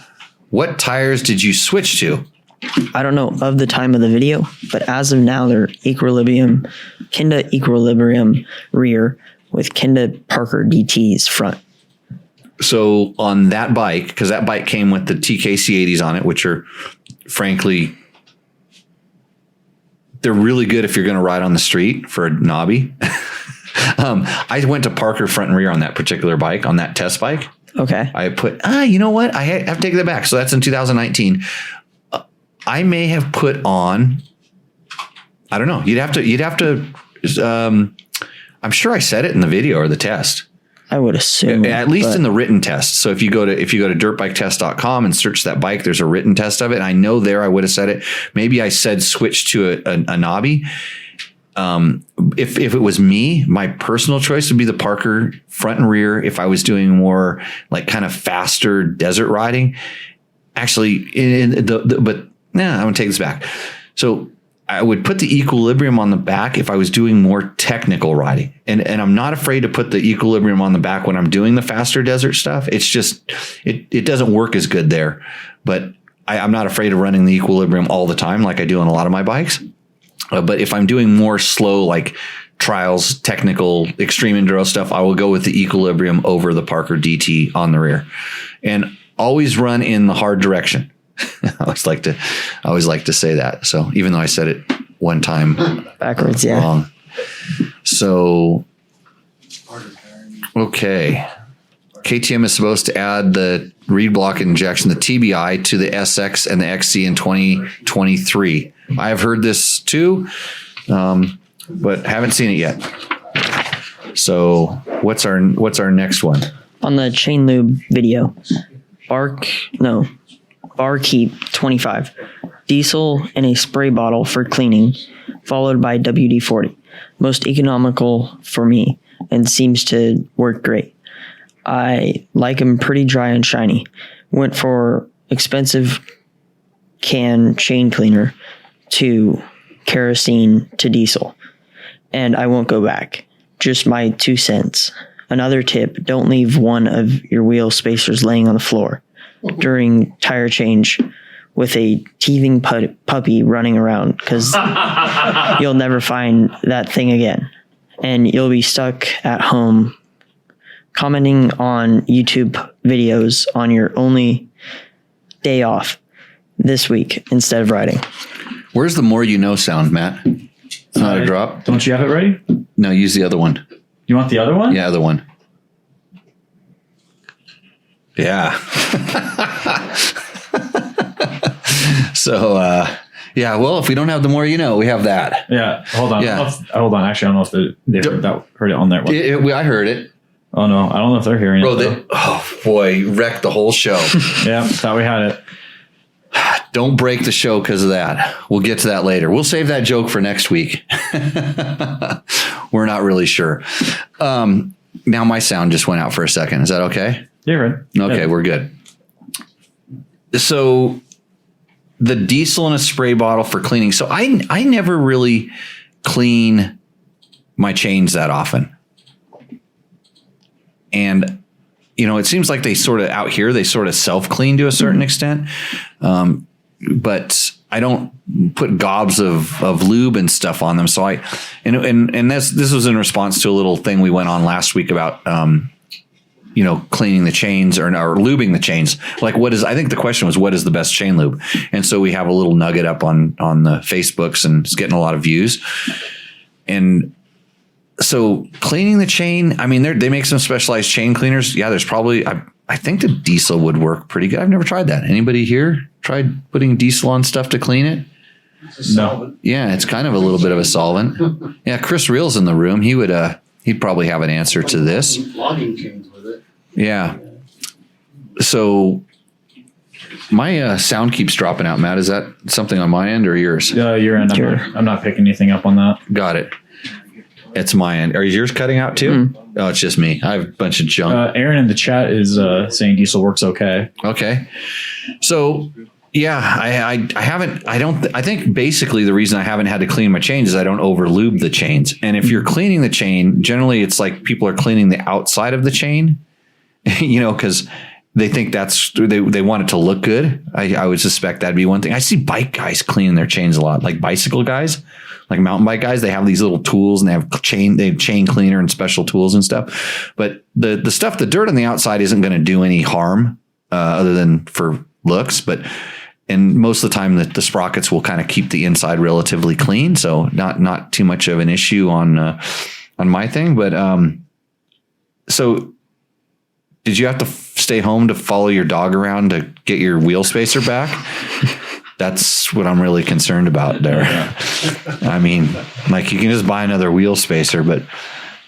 what tires did you switch to? I don't know of the time of the video, but as of now, they're Kenda Equilibrium rear with Kenda Parker DTs front. So on that bike, because that bike came with the TKC 80s on it, which are frankly, they're really good if you're going to ride on the street for a knobby. I went to Parker front and rear on that particular bike, on that test bike. Okay. I put, you know what? I have to take that back. So that's in 2019. I may have put on, I don't know. You'd have to, I'm sure I said it in the video or the test. I would assume. At least in the written test. So if you go to dirtbiketest.com and search that bike, there's a written test of it. And I know there I would have said it. Maybe I said switch to a knobby. If it was me, my personal choice would be the Parker front and rear. If I was doing more like kind of faster desert riding, actually, I'm going to take this back. So I would put the Equilibrium on the back if I was doing more technical riding. And I'm not afraid to put the Equilibrium on the back when I'm doing the faster desert stuff. It's just, it doesn't work as good there, but I'm not afraid of running the Equilibrium all the time like I do on a lot of my bikes. But if I'm doing more slow, like trials, technical, extreme enduro stuff, I will go with the Equilibrium over the Parker DT on the rear, and always run in the hard direction. I always like to say that. So even though I said it one time backwards, wrong. So, okay. KTM is supposed to add the reed block injection, the TBI, to the SX and the XC in 2023. I have heard this too, but haven't seen it yet. So what's our next one? On the chain lube video, Barkeep 25, diesel in a spray bottle for cleaning, followed by WD-40. Most economical for me and seems to work great. I like them pretty dry and shiny. Went for expensive can chain cleaner to kerosene to diesel, and I won't go back. Just my 2 cents. Another tip, don't leave one of your wheel spacers laying on the floor during tire change with a teething puppy running around, because you'll never find that thing again. And you'll be stuck at home commenting on YouTube videos on your only day off this week instead of riding. Where's the more you know sound, Matt? It's not a drop. Don't you have it ready? No, use the other one. You want the other one? Yeah, other one. Yeah. So, yeah, well, if we don't have the more you know, we have that. Yeah, hold on. Yeah. Hold on. Actually, I don't know if they heard it on there. I heard it. Oh, no. I don't know if they're hearing it. Oh, boy, wrecked the whole show. Yeah, thought we had it. Don't break the show because of that. We'll get to that later. We'll save that joke for next week. We're not really sure. Now my sound just went out for a second. Is that okay? You're good. Okay, yeah. We're good. So the diesel in a spray bottle for cleaning. So I never really clean my chains that often. And, it seems like they sort of out here, they sort of self-clean to a certain extent. But I don't put gobs of lube and stuff on them. So this was in response to a little thing we went on last week about, cleaning the chains or lubing the chains. Like I think the question was, what is the best chain lube? And so we have a little nugget up on the Facebooks, and it's getting a lot of views. And So cleaning the chain, I mean, they make some specialized chain cleaners. Yeah, there's probably, I think the diesel would work pretty good. I've never tried that. Anybody here tried putting diesel on stuff to clean it? No. Yeah, it's kind of a little bit of a solvent. Yeah, Chris Reel's in the room. He'd probably have an answer to this. Logging chains with it. Yeah. So my sound keeps dropping out, Matt. Is that something on my end or yours? Your end. I'm not picking anything up on that. Got it. It's my end. Are yours cutting out too? Oh, it's just me. I have a bunch of junk. Aaron in the chat is saying diesel works okay. Okay. So yeah, I think basically the reason I haven't had to clean my chains is I don't over lube the chains. And if you're cleaning the chain, generally it's like people are cleaning the outside of the chain, cause they think they want it to look good. I would suspect that'd be one thing. I see bike guys cleaning their chains a lot, like bicycle guys. Like mountain bike guys, they have these little tools and they have chain cleaner and special tools and stuff. But the stuff, the dirt on the outside isn't going to do any harm other than for looks. And most of the time the sprockets will kind of keep the inside relatively clean. So not too much of an issue on my thing. But so did you have to stay home to follow your dog around to get your wheel spacer back? That's what I'm really concerned about there. I mean, like you can just buy another wheel spacer, but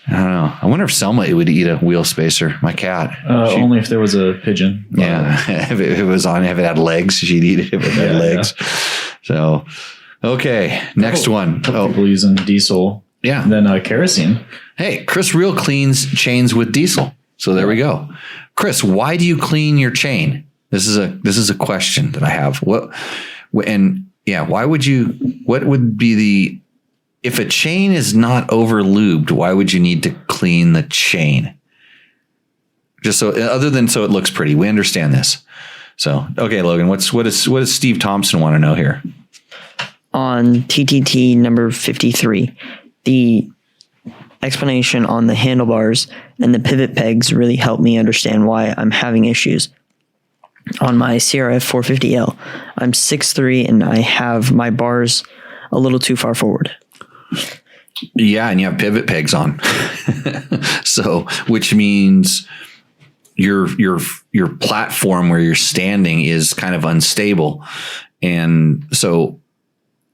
I don't know. I wonder if Selma would eat a wheel spacer. My cat. Only if there was a pigeon. Yeah. If it had legs, she'd eat it if it had legs. Yeah. So, okay. Next one. People using diesel. Yeah. And then kerosene. Hey, Chris Reel cleans chains with diesel. So there we go. Chris, why do you clean your chain? This is a question that I have. Why would you, what would be if a chain is not over lubed, why would you need to clean the chain? Just so, other than so it looks pretty. We understand this. So, okay, Logan, what does Steve Thompson want to know here? On TTT number 53, the explanation on the handlebars and the pivot pegs really helped me understand why I'm having issues. On my CRF 450L, I'm 6'3", and I have my bars a little too far forward. Yeah, and you have pivot pegs on. So, which means your platform where you're standing is kind of unstable. And so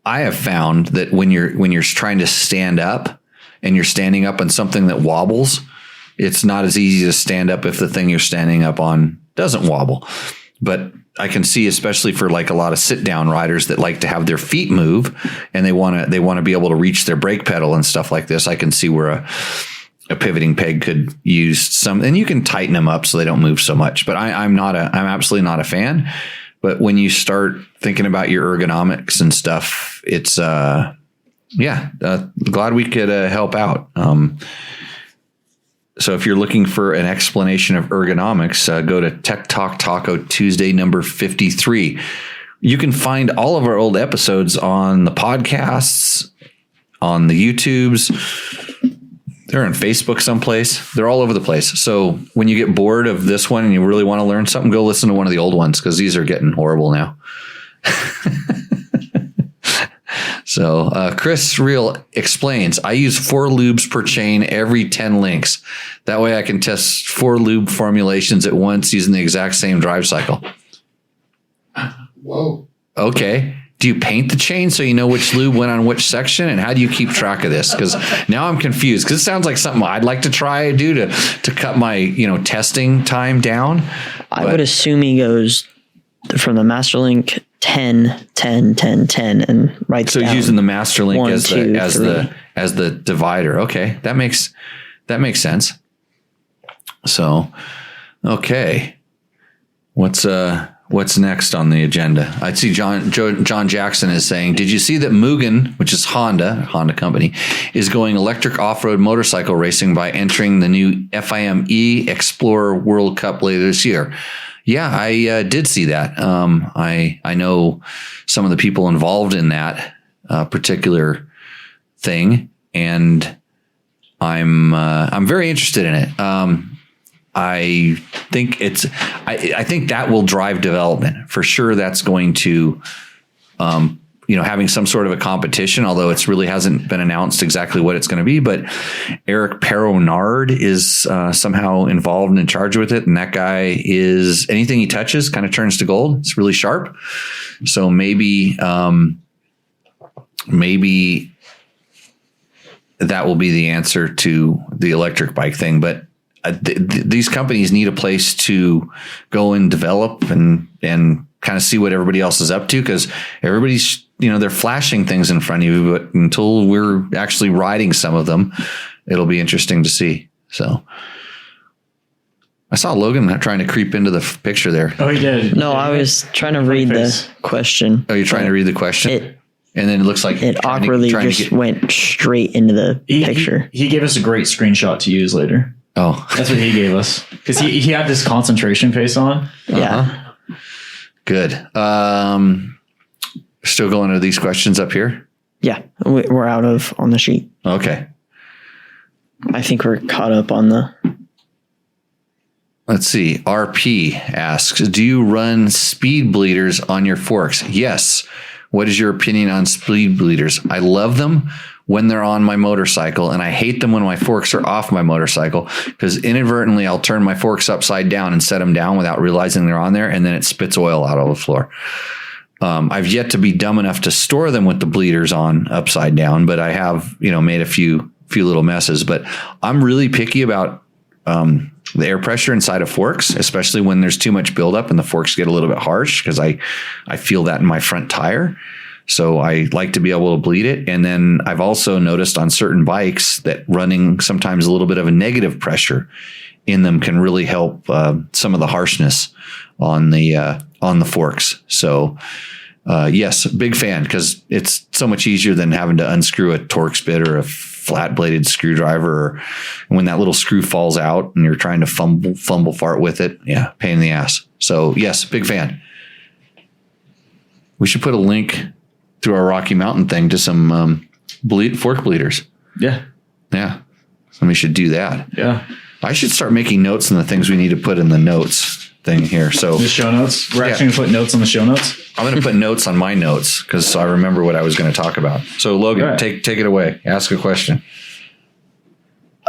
I have found that when you're trying to stand up and you're standing up on something that wobbles, it's not as easy to stand up if the thing you're standing up on doesn't wobble. But I can see, especially for like a lot of sit down riders that like to have their feet move and they want to be able to reach their brake pedal and stuff like this. I can see where a pivoting peg could use some, and you can tighten them up so they don't move so much, but I'm absolutely not a fan. But when you start thinking about your ergonomics and stuff, it's, glad we could help out. So if you're looking for an explanation of ergonomics, go to Tech Talk Taco Tuesday number 53. You can find all of our old episodes on the podcasts, on the YouTubes. They're on Facebook someplace. They're all over the place. So when you get bored of this one and you really want to learn something, go listen to one of the old ones because these are getting horrible now. So Chris Reel explains, I use 4 lubes per chain every 10 links. That way I can test 4 lube formulations at once using the exact same drive cycle. Whoa. Okay. Do you paint the chain so you know which lube went on which section? And how do you keep track of this? Because now I'm confused because it sounds like something I'd like to try to cut my, testing time down. I would assume he goes from the master link 10, 10, 10, 10, and writes down. So using the master link 1, as 2, as the divider. Okay, that makes sense. So, okay, what's next on the agenda? I see John Jackson is saying, did you see that Mugen, which is Honda company, is going electric off-road motorcycle racing by entering the new FIM-E Explorer World Cup later this year? Yeah, I did see that. I know some of the people involved in that particular thing, and I'm very interested in it. I think I think that will drive development for sure. That's going to, having some sort of a competition, although it's really hasn't been announced exactly what it's going to be. But Eric Perronard is somehow involved and in charge with it. And that guy is, anything he touches kind of turns to gold. It's really sharp. So maybe that will be the answer to the electric bike thing. But these companies need a place to go and develop and kind of see what everybody else is up to, because everybody's, they're flashing things in front of you, but until we're actually riding some of them, it'll be interesting to see. So I saw Logan trying to creep into the picture there. Oh, he did. No, I was trying to read the question. Oh, you're trying to read the question? And then it looks like it awkwardly just went straight into the picture. He gave us a great screenshot to use later. Oh, that's what he gave us, because he had this concentration face on. Yeah. Good. Still going to these questions up here? Yeah, we're out of on the sheet. Okay. I think we're caught up on the... Let's see. RP asks, do you run speed bleeders on your forks? Yes. What is your opinion on speed bleeders? I love them when they're on my motorcycle, and I hate them when my forks are off my motorcycle, because inadvertently I'll turn my forks upside down and set them down without realizing they're on there, and then it spits oil out on the floor. I've yet to be dumb enough to store them with the bleeders on upside down, but I have, made a few little messes. But I'm really picky about the air pressure inside of forks, especially when there's too much buildup and the forks get a little bit harsh, because I feel that in my front tire. So I like to be able to bleed it. And then I've also noticed on certain bikes that running sometimes a little bit of a negative pressure in them can really help some of the harshness on the forks. So yes, big fan, because it's so much easier than having to unscrew a Torx bit or a flat bladed screwdriver, or when that little screw falls out and you're trying to fumble fart with it. Yeah, pain in the ass. So yes, big fan. We should put a link through our Rocky Mountain thing to some fork bleeders. Yeah. Yeah. Somebody should do that. Yeah. I should start making notes on the things we need to put in the notes thing here. So the show notes. We're actually going to put notes on the show notes. I'm going to put notes on my notes, because I remember what I was going to talk about. So Logan, right. take it away. Ask a question.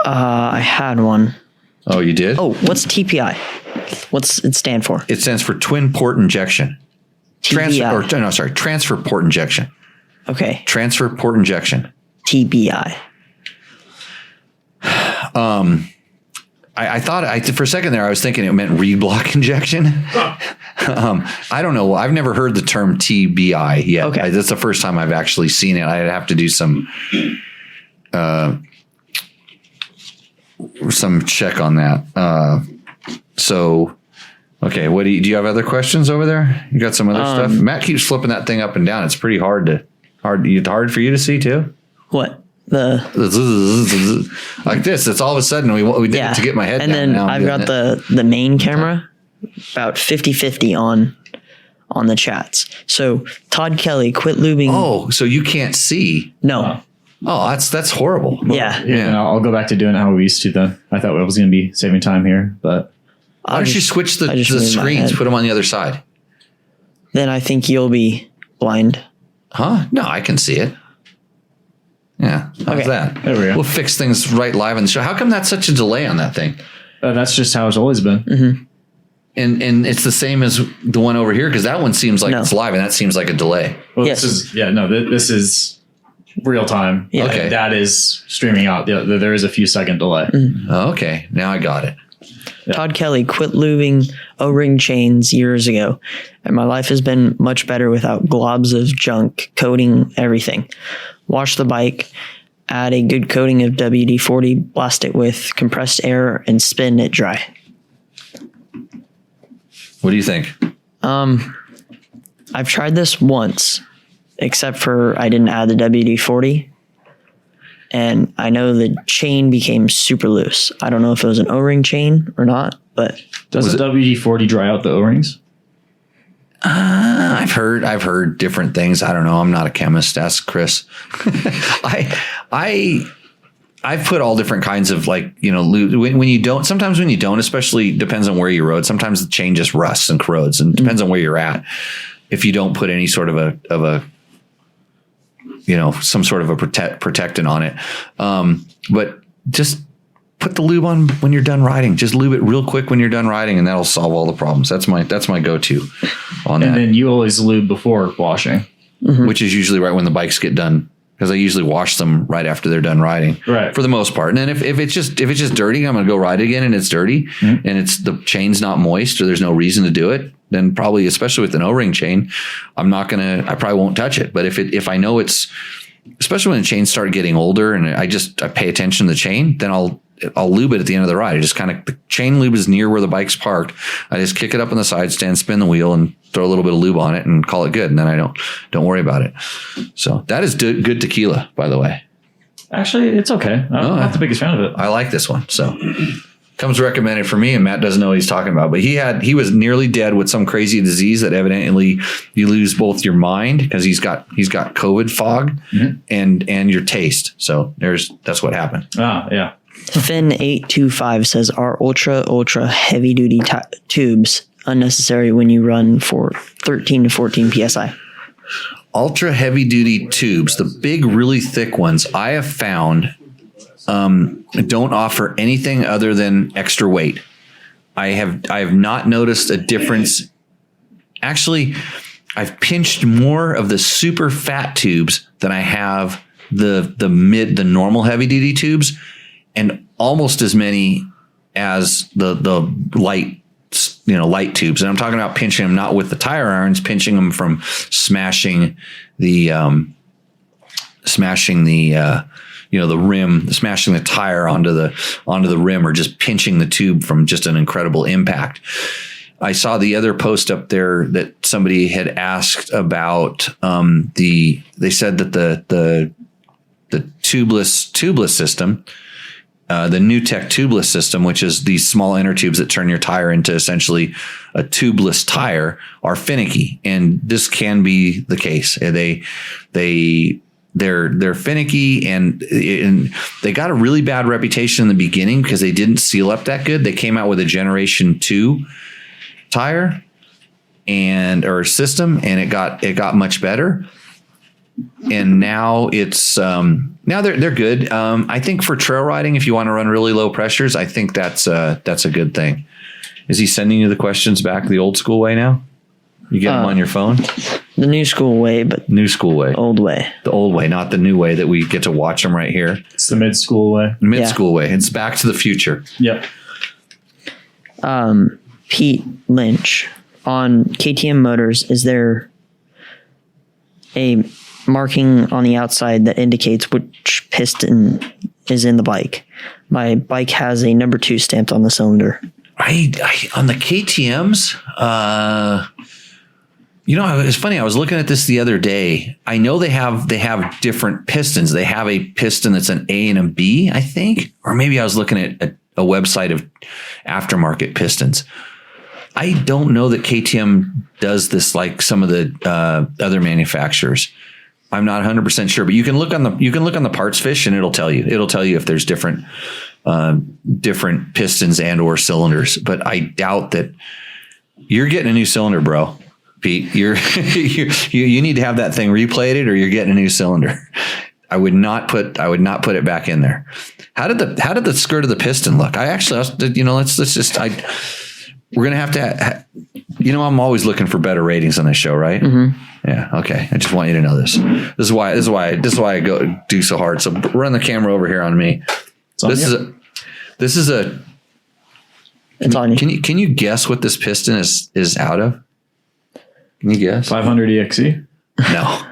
I had one. Oh, you did? Oh, what's TPI? What's it stand for? It stands for twin port injection. Transfer port injection. Okay. Transfer port injection. TBI. I thought for a second there, I was thinking it meant reed block injection. I don't know. I've never heard the term TBI yet. Okay. That's the first time I've actually seen it. I'd have to do some check on that. Okay. What do you have other questions over there? You got some other stuff? Matt keeps flipping that thing up and down. It's pretty hard for you to see too. What? Like this. It's all of a sudden we did it to get my head and down. And then I've got the main camera about 50-50 on the chats. So Todd Kelly, quit lubing. Oh, so you can't see? No. Oh, that's horrible. Yeah. I'll go back to doing it how we used to then. I thought I was going to be saving time here, but why don't you switch the screens? Put them on the other side. Then I think you'll be blind. Huh? No, I can see it. Yeah. How's that? There we go. We'll fix things right live on the show. How come that's such a delay on that thing? That's just how it's always been. Mm-hmm. And it's the same as the one over here, because that one seems like it's live and that seems like a delay. Well, yes. This is real time. Yeah. Okay. That is streaming out. There is a few second delay. Mm-hmm. Oh, okay. Now I got it. Yeah. Todd Kelly quit lubing O-ring chains years ago, and my life has been much better without globs of junk coating everything. Wash the bike, add a good coating of WD-40, blast it with compressed air, and spin it dry. What do you think? I've tried this once, except for I didn't add the WD-40. And I know the chain became super loose. I don't know if it was an O-ring chain or not, but does the WD-40 dry out the O-rings? I've heard different things. I don't know. I'm not a chemist. Ask Chris. I've put all different kinds of lube. When you don't, sometimes when you don't, especially depends on where you rode. Sometimes the chain just rusts and corrodes, and depends on where you're at. If you don't put any sort of a some sort of a protectant on it. But just put the lube on when you're done riding. Just lube it real quick when you're done riding, and that'll solve all the problems. That's my go-to on that. And then you always lube before washing, which is usually right when the bikes get done, because I usually wash them right after they're done riding, right, for the most part. And then if it's just dirty, I'm going to go ride again, and it's dirty, and the chain's not moist, or there's no reason to do it, then probably, especially with an O-ring chain, I probably won't touch it. But if I know especially when the chains start getting older, and I pay attention to the chain, then I'll lube it at the end of the ride. I just the chain lube is near where the bike's parked. I just kick it up on the side stand, spin the wheel, and throw a little bit of lube on it, and call it good. And then I don't worry about it. So that is good tequila, by the way. Actually, it's okay. I'm not the biggest fan of it. I like this one. So comes recommended for me, and Matt doesn't know what he's talking about, but he was nearly dead with some crazy disease that evidently you lose both your mind, because he's got COVID fog, and your taste. So that's what happened. Ah, yeah. Finn825 says, are ultra heavy duty tubes unnecessary when you run for 13 to 14 psi? Ultra heavy duty tubes, the big, really thick ones, I have found don't offer anything other than extra weight. I have not noticed a difference. Actually, I've pinched more of the super fat tubes than I have the normal heavy duty tubes, and almost as many as the light tubes. And I'm talking about pinching them not with the tire irons, pinching them from smashing the rim, smashing the tire onto the rim, or just pinching the tube from just an incredible impact. I saw the other post up there that somebody had asked about they said that the tubeless system, the New Tech tubeless system, which is these small inner tubes that turn your tire into essentially a tubeless tire, are finicky. And this can be the case. They're finicky, and they got a really bad reputation in the beginning because they didn't seal up that good. They came out with a Generation 2 tire or system, and it got much better. And now they're good. I think for trail riding, if you want to run really low pressures, I think that's a good thing. Is he sending you the questions back the old school way now? You get them on your phone? The new school way, but new school way, old way, the old way, not the new way that we get to watch them right here. It's the mid school way. Mid-school way. It's Back to the Future. Yep. Pete Lynch, on KTM motors, is there a marking on the outside that indicates which piston is in the bike? My bike has a number 2 stamped on the cylinder. I on the KTMs, it's funny. I was looking at this the other day. I know they have different pistons. They have a piston that's an A and a B, I think, or maybe I was looking at a website of aftermarket pistons. I don't know that KTM does this like some of the other manufacturers. I'm not 100% sure, but you can look on the parts fish, and it'll tell you if there's different pistons and or cylinders. But I doubt that you're getting a new cylinder, bro. Pete, you need to have that thing replated, or you're getting a new cylinder. I would not put it back in there. How did the skirt of the piston look? We're going to have to, I'm always looking for better ratings on this show, right? Mm-hmm. Yeah. Okay. I just want you to know this. This is why I go do so hard. So run the camera over here on me. It's on you. Can you guess what this piston is out of? Can you guess? 500 EXE? No.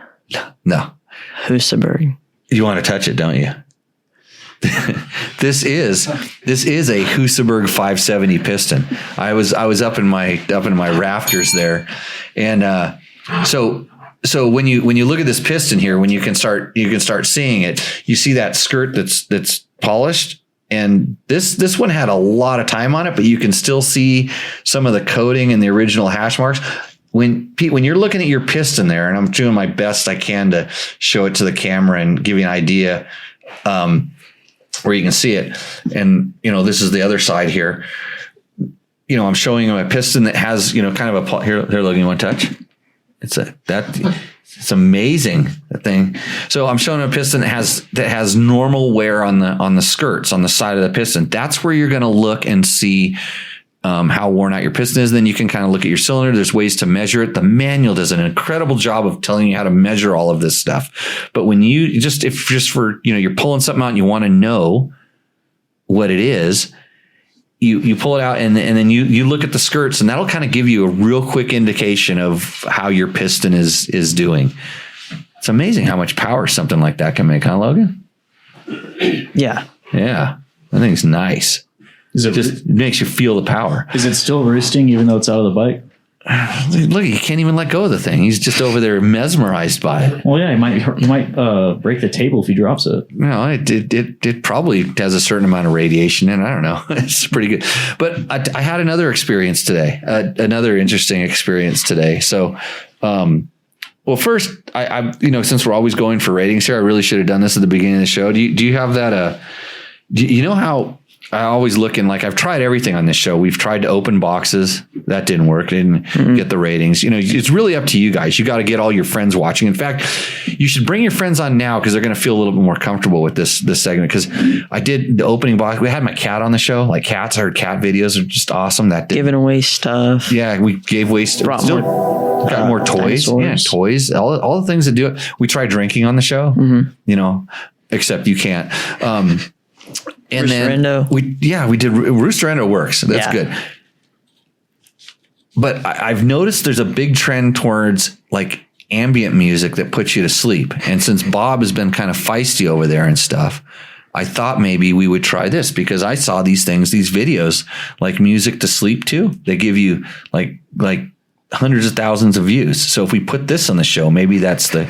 Husaberg. You want to touch it, don't you? This is a Husaberg 570 piston. I was up in my rafters there, and so when you look at this piston here, when you can start seeing it, you see that skirt that's polished, and this one had a lot of time on it, but you can still see some of the coating and the original hash marks. When you're looking at your piston there, and I'm doing my best I can to show it to the camera and give you an idea where you can see it. And, this is the other side here. I'm showing you a piston that has, kind of here, Logan, you want to touch? It's amazing, that thing. So I'm showing a piston that has normal wear on the skirts on the side of the piston. That's where you're going to look and see how worn out your piston is. Then you can kind of look at your cylinder. There's ways to measure it. The manual does an incredible job of telling you how to measure all of this stuff. But when you're pulling something out and you want to know what it is, you pull it out and then you look at the skirts, and that'll kind of give you a real quick indication of how your piston is doing. It's amazing how much power something like that can make, huh, Logan? Yeah. Yeah. I think it's nice. It makes you feel the power. Is it still roosting even though it's out of the bike? Look, he can't even let go of the thing. He's just over there mesmerized by it. Well, yeah, he might break the table if he drops it. No, it probably has a certain amount of radiation in it. I don't know. It's pretty good. But I had another experience today, another interesting experience today. So, well, first, I since we're always going for ratings here, I really should have done this at the beginning of the show. Do you have that? Do you know how I always look in, like, I've tried everything on this show. We've tried to open boxes. That didn't work. Didn't get the ratings. It's really up to you guys. You got to get all your friends watching. In fact, you should bring your friends on now because they're going to feel a little bit more comfortable with this segment. Because I did the opening box. We had my cat on the show. Like, cats, I heard cat videos are just awesome. Giving away stuff. Yeah, we gave away stuff. Got more toys. Dinosaurs. Yeah, toys. All the things that do it. We tried drinking on the show. Except you can't. And Roosterendo. we did. Roosterendo works. That's good. But I've noticed there's a big trend towards like ambient music that puts you to sleep. And since Bob has been kind of feisty over there and stuff, I thought maybe we would try this because I saw these videos like music to sleep to. They give you like hundreds of thousands of views. So if we put this on the show, maybe that's the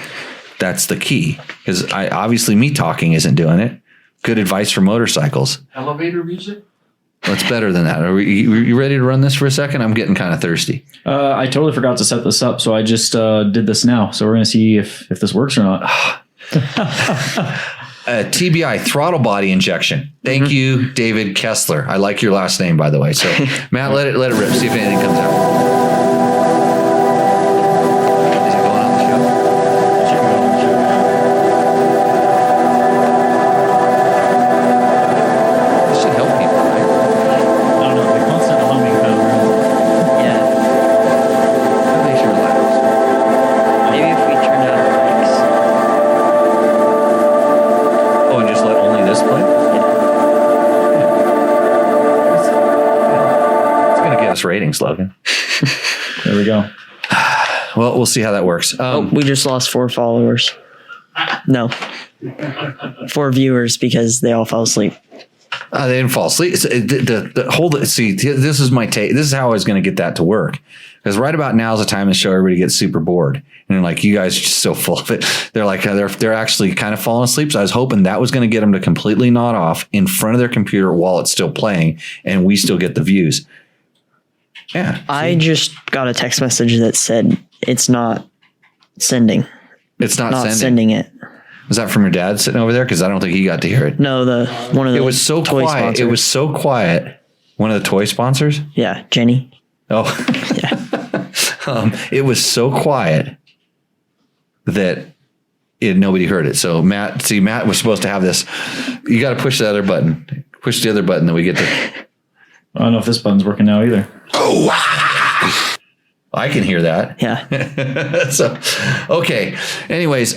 key. Because obviously me talking isn't doing it. Good advice for motorcycles. Elevator music? What's better than that? Are you ready to run this for a second? I'm getting kind of thirsty. I totally forgot to set this up, so I just did this now. So we're going to see if this works or not. TBI, throttle body injection. Thank you, David Kessler. I like your last name, by the way. So, Matt, let it rip. See if anything comes out. Ratings, Logan. There we go. Well, we'll see how that works. We just lost 4 followers. No, 4 viewers because they all fell asleep. They didn't fall asleep. See, this is my take. This is how I was going to get that to work. Because right about now is the time to show everybody gets super bored. And they're like, you guys are just so full of it. They're like, they're actually kind of falling asleep. So I was hoping that was going to get them to completely nod off in front of their computer while it's still playing and we still get the views. Yeah. I just got a text message that said it's not sending. It's not sending it. Was that from your dad sitting over there? Because I don't think he got to hear it. No, one of the It was so toy quiet. sponsors. It was so quiet. One of the toy sponsors? Yeah, Jenny. Oh. Yeah. It was so quiet that nobody heard it. So Matt was supposed to have this. You got to push the other button. Push the other button that we get to. I don't know if this button's working now either. Oh, I can hear that. Yeah. So, okay. Anyways,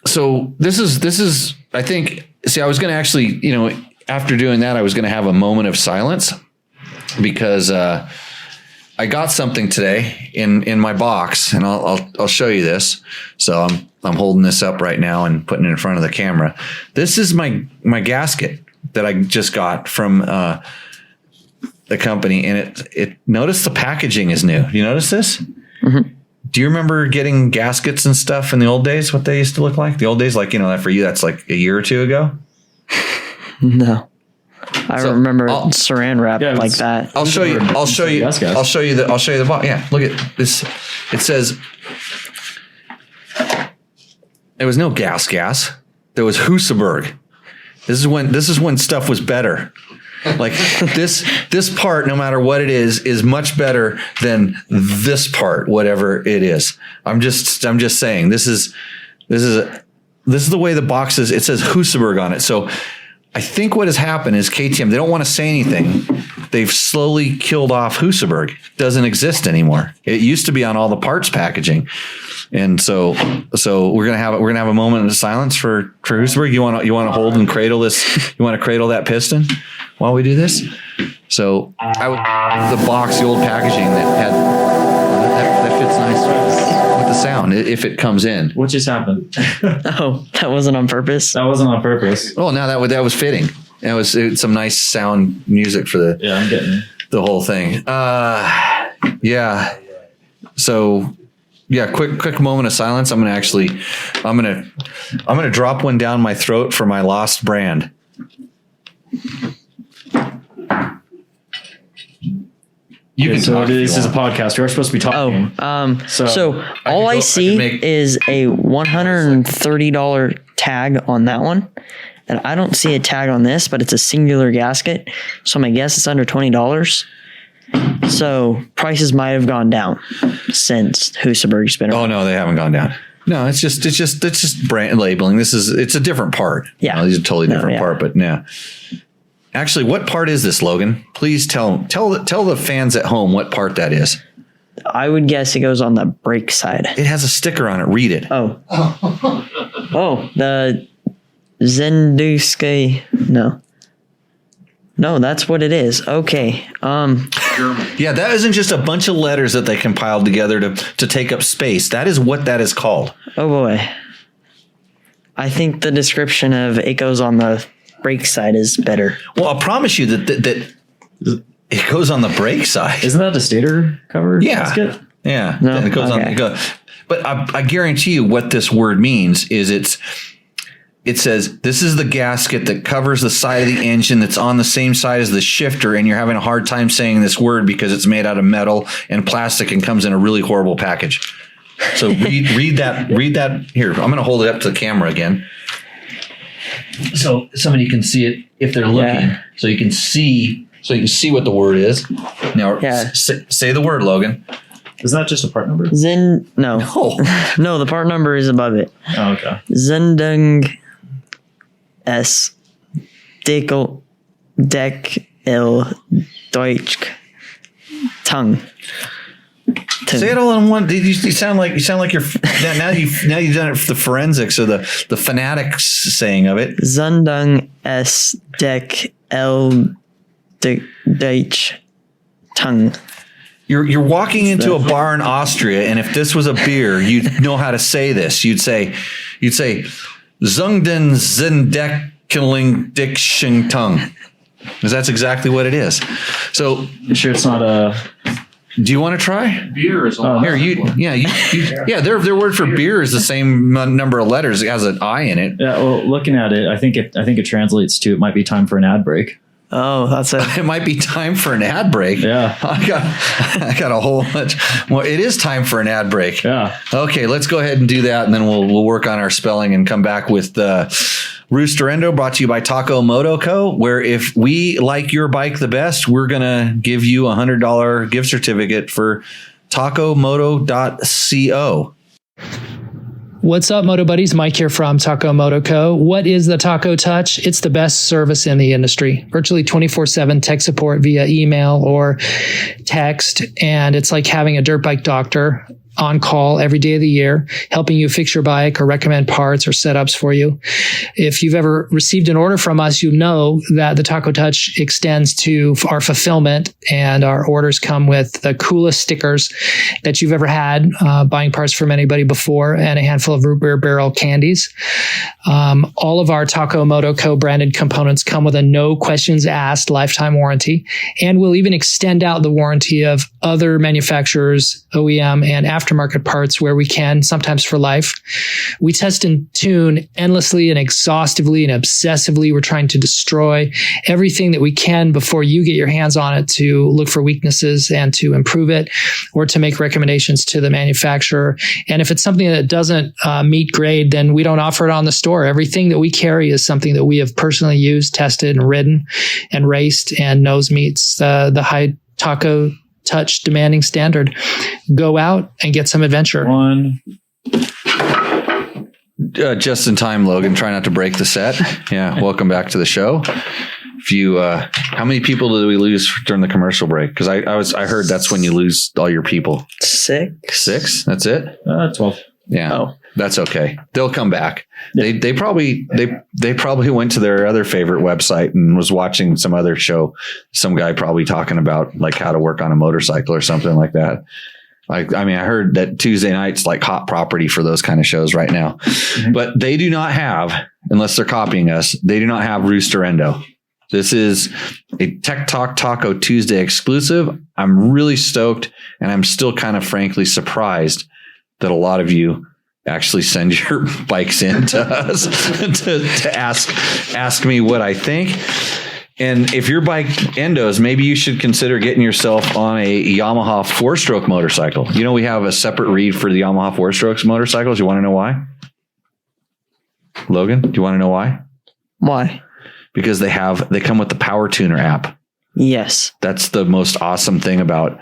so this is, I think, I was going to actually, after doing that, I was going to have a moment of silence because, I got something today in my box and I'll show you this. So I'm holding this up right now and putting it in front of the camera. This is my gasket that I just got from, the company, and it notice the packaging is new. You notice this? Mm-hmm. Do you remember getting gaskets and stuff in the old days? What they used to look like? The old days, like for you, that's like a year or two ago. No, I remember Saran wrap like that. I'll show you the box. Yeah, look at this. It says there was no gas. There was Husaberg. This is when stuff was better. Like this part, no matter what it is much better than this part, whatever it is. I'm just saying this is the way the box is. It says Husaberg on it. So I think what has happened is KTM, they don't want to say anything. They've slowly killed off Husaberg. It doesn't exist anymore. It used to be on all the parts packaging. And so we're gonna have a moment of silence for Husaberg. You want to hold and cradle this? You want to cradle that piston while we do this? So the box, the old packaging that fits nice with the sound if it comes in. What just happened? Oh, that wasn't on purpose. That wasn't on purpose. Oh, now that was fitting. It was some nice sound music for I'm getting the whole thing. Yeah. So. Yeah, quick moment of silence. I'm gonna drop one down my throat for my lost brand. This is a podcast. We're supposed to be talking. So all I see is a $130 tag on that one. And I don't see a tag on this, but it's a singular gasket. So my guess it's under $20. So prices might have gone down since Husaberg's been around. Oh no, they haven't gone down. No, it's just brand labeling. It's a different part. Yeah. These are totally different part, but yeah. Actually, what part is this, Logan? Please tell the fans at home what part that is. I would guess it goes on the brake side. It has a sticker on it. Read it. Oh, the Zenduske. No, that's what it is. Okay. Yeah, that isn't just a bunch of letters that they compiled together to take up space. That is what that is called. Oh boy. I think the description of it goes on the brake side is better. Well, I'll promise you that it goes on the brake side. Isn't that the stator cover? Yeah. Gasket? Yeah. No? It goes Okay. on. But I guarantee you what this word means is it says, this is the gasket that covers the side of the engine that's on the same side as the shifter, and you're having a hard time saying this word because it's made out of metal and plastic and comes in a really horrible package. So read that. Here, I'm going to hold it up to the camera again, so somebody can see it if they're looking. Yeah. So you can see what the word is. Now, say the word, Logan. Isn't that just a part number? No. No, the part number is above it. Oh, okay. Zendung S. Dekel Deck Il Deutsch Tongue. Say it all in one. You sound like you're now you've done it for the forensics or the fanatics saying of it. Zendung S. Deck Il Deutsch Tongue. You're walking into a bar in Austria, and if this was a beer, you'd know how to say this. You'd say Zungden Zendekling Diction Tongue. Because that's exactly what it is. So You sure it's not a... do you want to try? Beer is a lot. Here, their word for beer is the same number of letters. It has an I in it. Yeah, well, looking at it, I think it translates to it might be time for an ad break. Oh, that's it. It might be time for an ad break. Yeah. I got a whole bunch. Well, it is time for an ad break. Yeah. Okay, let's go ahead and do that, and then we'll work on our spelling and come back with Roosterendo, brought to you by Taco Moto Co., where if we like your bike the best, we're going to give you a $100 gift certificate for tacomoto.co. What's up, Moto Buddies? Mike here from Taco Moto Co. What is the Taco Touch? It's the best service in the industry. Virtually 24/7 tech support via email or text. And it's like having a dirt bike doctor on call every day of the year, helping you fix your bike or recommend parts or setups for you. If you've ever received an order from us, you know that the Taco Touch extends to our fulfillment, and our orders come with the coolest stickers that you've ever had, buying parts from anybody before, and a handful of root beer barrel candies. All of our Taco Moto Co. branded components come with a no questions asked lifetime warranty, and we'll even extend out the warranty of other manufacturers, OEM, and aftermarket parts where we can, sometimes for life. We test and tune endlessly and exhaustively and obsessively. We're trying to destroy everything that we can before you get your hands on it to look for weaknesses and to improve it or to make recommendations to the manufacturer. And if it's something that doesn't meet grade, then we don't offer it on the store. Everything that we carry is something that we have personally used, tested, and ridden and raced and knows meets the high taco touch demanding standard. Go out and get some adventure. Just in time, Logan. Try not to break the set. Yeah. Welcome back to the show. If you, how many people did we lose during the commercial break? Because I heard that's when you lose all your people. 6. 6? That's it? 12. Yeah. Oh. That's okay. They'll come back. Yeah. They probably went to their other favorite website and was watching some other show. Some guy probably talking about like how to work on a motorcycle or something like that. I heard that Tuesday night's like hot property for those kind of shows right now. Mm-hmm. But they do not have, unless they're copying us, they do not have Rooster Endo. This is a Tech Talk Taco Tuesday exclusive. I'm really stoked, and I'm still kind of frankly surprised that a lot of you actually send your bikes in to us to ask me what I think. And if your bike endos, maybe you should consider getting yourself on a Yamaha 4-stroke motorcycle. You know, we have a separate read for the Yamaha 4-strokes motorcycles. You want to know why? Logan, do you want to know why? Why? Because they come with the Power Tuner app. Yes. That's the most awesome thing about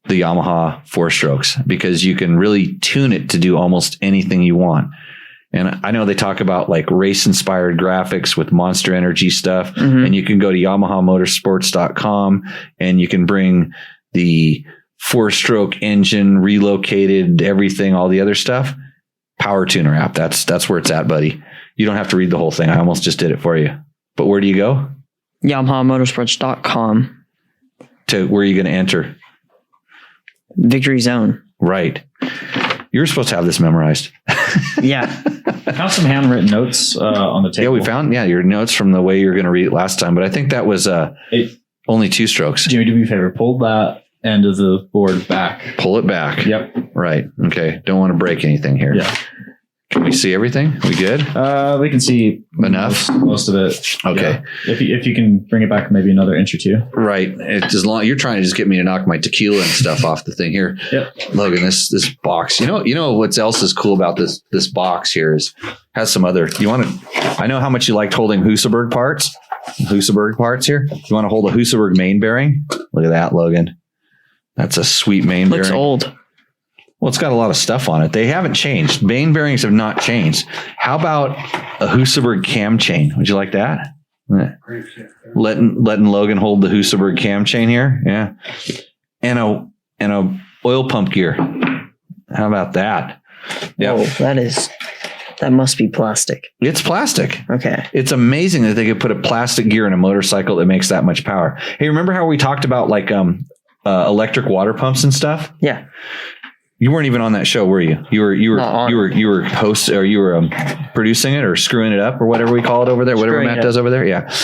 the Yamaha 4-strokes, because you can really tune it to do almost anything you want. And I know they talk about like race inspired graphics with Monster Energy stuff. Mm-hmm. And you can go to YamahaMotorsports.com and you can bring the 4-stroke engine, relocated everything, all the other stuff. Power Tuner app. That's where it's at, buddy. You don't have to read the whole thing. I almost just did it for you. But where do you go? YamahaMotorsports.com. To where are you going to enter? Victory Zone. Right. You're supposed to have this memorized. Yeah. I found some handwritten notes on the table. Yeah, we found your notes from the way you were going to read it last time. But I think that was only 2 strokes. Jimmy, do me a favor. Pull that end of the board back. Pull it back. Yep. Right. Okay. Don't want to break anything here. Yeah. Can we see everything? We good? We can see enough. Most of it. Okay. Yeah. If you can bring it back maybe another inch or 2. Right. It's as long you're trying to just get me to knock my tequila and stuff off the thing here. Yep. Logan, this box. You know what else is cool about this box here is has some other. I know how much you liked holding Husaberg parts. Husaberg parts here. You want to hold a Husaberg main bearing? Look at that, Logan. That's a sweet main bearing. Looks old. Well, it's got a lot of stuff on it. They haven't changed. Main bearings have not changed. How about a Husaberg cam chain? Would you like that? Letting Logan hold the Husaberg cam chain here. Yeah. And a oil pump gear. How about that? Yeah. That must be plastic. It's plastic. Okay. It's amazing that they could put a plastic gear in a motorcycle that makes that much power. Hey, remember how we talked about like electric water pumps and stuff? Yeah. You weren't even on that show, were you? You were host, or you were producing it or screwing it up or whatever we call it over there, whatever Matt does over there. Yeah.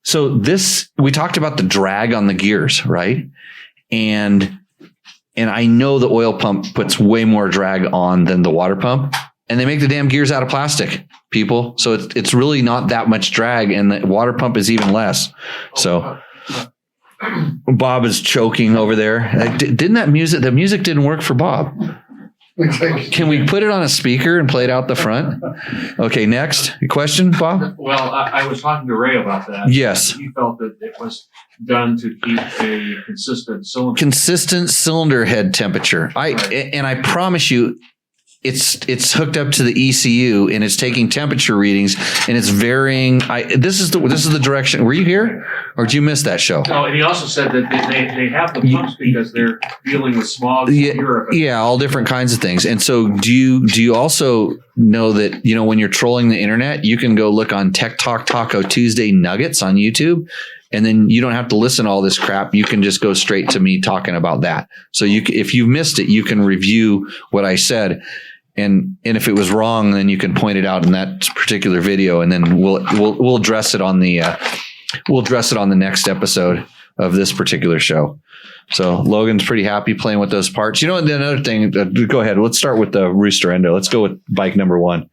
So we talked about the drag on the gears, right? And I know the oil pump puts way more drag on than the water pump, and they make the damn gears out of plastic, people. So it's really not that much drag, and the water pump is even less. So. Bob is choking over there. Didn't the music didn't work for Bob? Can we put it on a speaker and play it out the front? Okay, next question, Bob? Well, I was talking to Ray about that. Yes. He felt that it was done to keep a consistent cylinder head temperature. And I promise you, it's hooked up to the ECU and it's taking temperature readings and it's varying. This is the direction. Were you here or did you miss that show? No, and he also said that they have the pumps because they're dealing with smog in Europe. Yeah, all different kinds of things. And so do you also know that, when you're trolling the internet, you can go look on Tech Talk Taco Tuesday Nuggets on YouTube. And then you don't have to listen to all this crap. You can just go straight to me talking about that. So if you missed it, you can review what I said. And if it was wrong, then you can point it out in that particular video, and then we'll address it on the next episode of this particular show. So Logan's pretty happy playing with those parts. You know, and then another thing, go ahead. Let's start with the Rooster Endo. Let's go with bike number 1.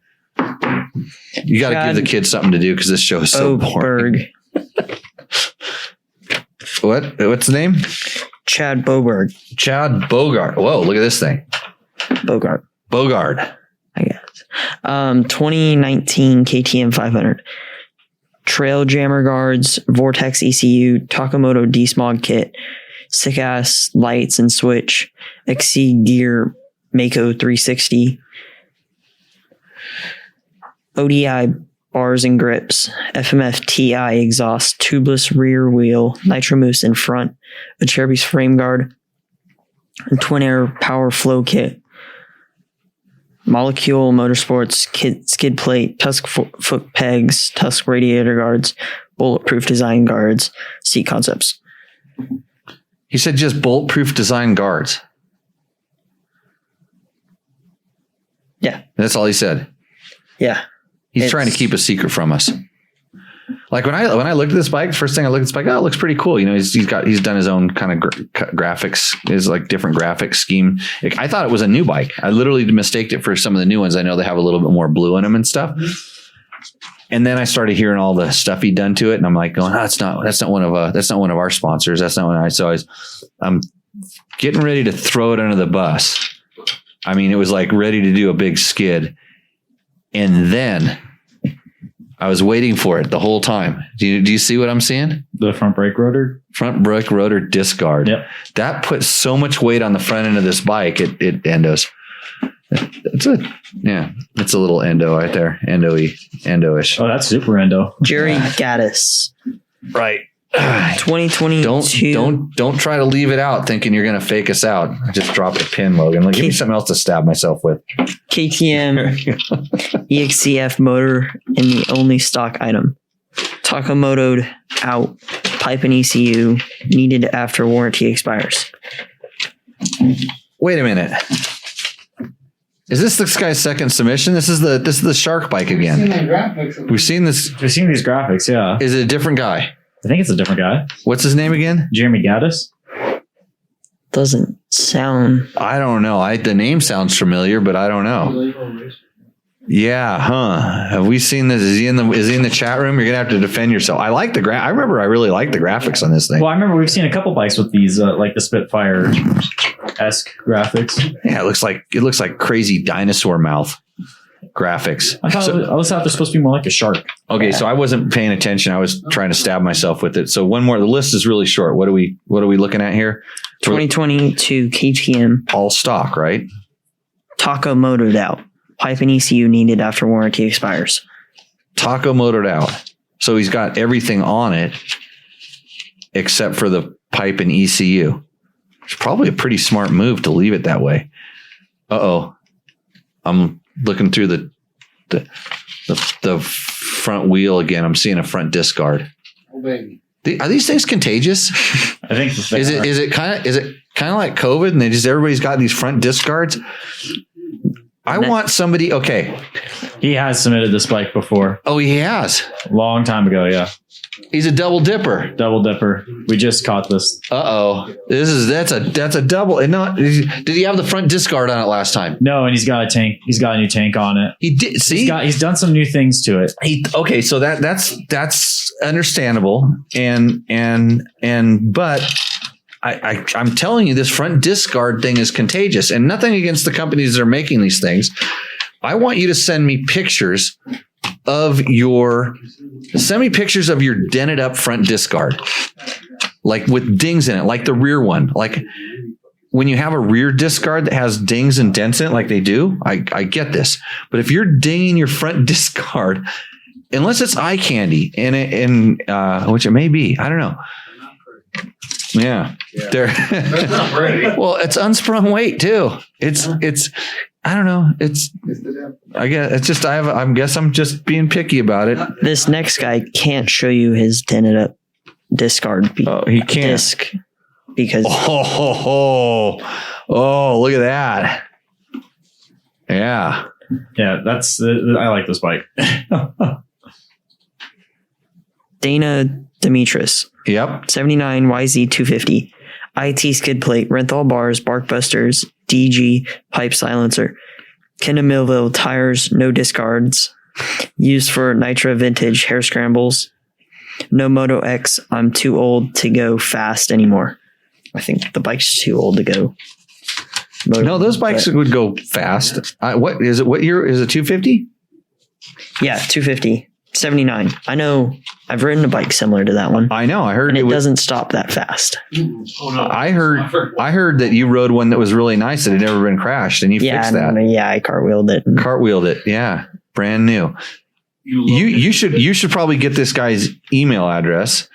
You got to give the kids something to do because this show is so boring. What's the name? Chad Boberg. Chad Bogart. Whoa, look at this thing. Bogart. I guess. 2019 KTM 500. Trail Jammer guards, Vortex ECU, Takamoto D-Smog kit, sick ass lights and switch, XC gear, Mako 360, ODI bars and grips, FMF TI exhaust, tubeless rear wheel, Nitro Mousse in front, a Cherubies frame guard, and Twin Air power flow kit, Molecule Motorsports skid plate, Tusk foot pegs, Tusk radiator guards, bulletproof design guards, seat concepts. He said just bulletproof design guards. Yeah. That's all he said. Yeah. He's trying to keep a secret from us. Like when I looked at this bike, the first thing I looked at this bike, oh, it looks pretty cool. You know, he's done his own kind of graphics, his like different graphics scheme. I thought it was a new bike. I literally mistaked it for some of the new ones. I know they have a little bit more blue in them and stuff. And then I started hearing all the stuff he'd done to it, and I'm like, going, oh, that's not one of our sponsors. That's not what I'm getting ready to throw it under the bus. I mean, it was like ready to do a big skid, and then I was waiting for it the whole time. Do you see what I'm seeing? The front brake rotor? Front brake rotor disc guard. Yep. That puts so much weight on the front end of this bike. It endos. It's a little endo right there. Endo-ish. Oh, that's super endo. Jerry Gaddis. Right. 2022. Don't try to leave it out thinking you're going to fake us out. I just dropped a pin, Logan. Give me something else to stab myself with. KTM EXCF motor in the only stock item. Takamoto'd out. Pipe and ECU needed after warranty expires. Wait a minute. Is this guy's second submission? This is the shark bike again. We've seen this. We've seen these graphics, yeah. Is it a different guy? I think it's a different guy. What's his name again? Jeremy Gaddis. Doesn't sound. I don't know. The name sounds familiar, but I don't know. Yeah, huh? Have we seen this? Is he in the chat room? You're gonna have to defend yourself. I like the I remember I really liked the graphics on this thing. Well, I remember we've seen a couple bikes with these like the Spitfire-esque graphics. Yeah, it looks like crazy dinosaur mouth graphics. I thought they're supposed to be more like a shark. Okay, so I wasn't paying attention. I was trying to stab myself with it. So one more. The list is really short. What are we looking at here? 2022 KTM. All stock, right? Takamoto'd out. Pipe and ECU needed after warranty expires. Taco motored out. So he's got everything on it except for the pipe and ECU. It's probably a pretty smart move to leave it that way. Uh-oh. I'm looking through the front wheel again. I'm seeing a front disc guard. Oh, baby. Are these things contagious? I think is it kind of like COVID and everybody's got these front disc guards? I want somebody. Okay. He has submitted this bike before. Oh, he has. Long time ago. Yeah. He's a double dipper. Double dipper. We just caught this. Uh-oh. That's a double. And not, did he have the front disc guard on it last time? No. And he's got a tank. He's got a new tank on it. He did. See, he's done some new things to it. Okay. So that's understandable. But I'm telling you, this front disc guard thing is contagious, and nothing against the companies that are making these things. I want you to send me pictures of your dented up front disc guard, like with dings in it, like the rear one. Like when you have a rear disc guard that has dings and dents in it, like they do, I get this. But if you're dinging your front disc guard, unless it's eye candy which it may be, I don't know. Yeah. They're not pretty. Well, it's unsprung weight too. It's I don't know. I guess it's just I guess I'm just being picky about it. This next guy can't show you his dented up disc guard. He can't. Disc because look at that. Yeah. Yeah, I like this bike. Dana Demetris. Yep. 79 YZ 250. IT skid plate, Renthal bars, bark busters, DG pipe silencer, Kinder Millville tires, no discards, used for Nitra vintage hair scrambles. No Moto X. I'm too old to go fast anymore. I think the bike's too old to go. Moto, No, those bikes would go fast. What is it? What year is it? 250? Yeah, 250, 79. I know. I've ridden a bike similar to that one, I know. I heard and it was- doesn't stop that fast. Oh, no. I heard that you rode one that was really nice that had never been crashed, and you Yeah, fixed that. yeah, I cartwheeled it. Cartwheeled it. Yeah, brand new. You You should probably get this guy's email address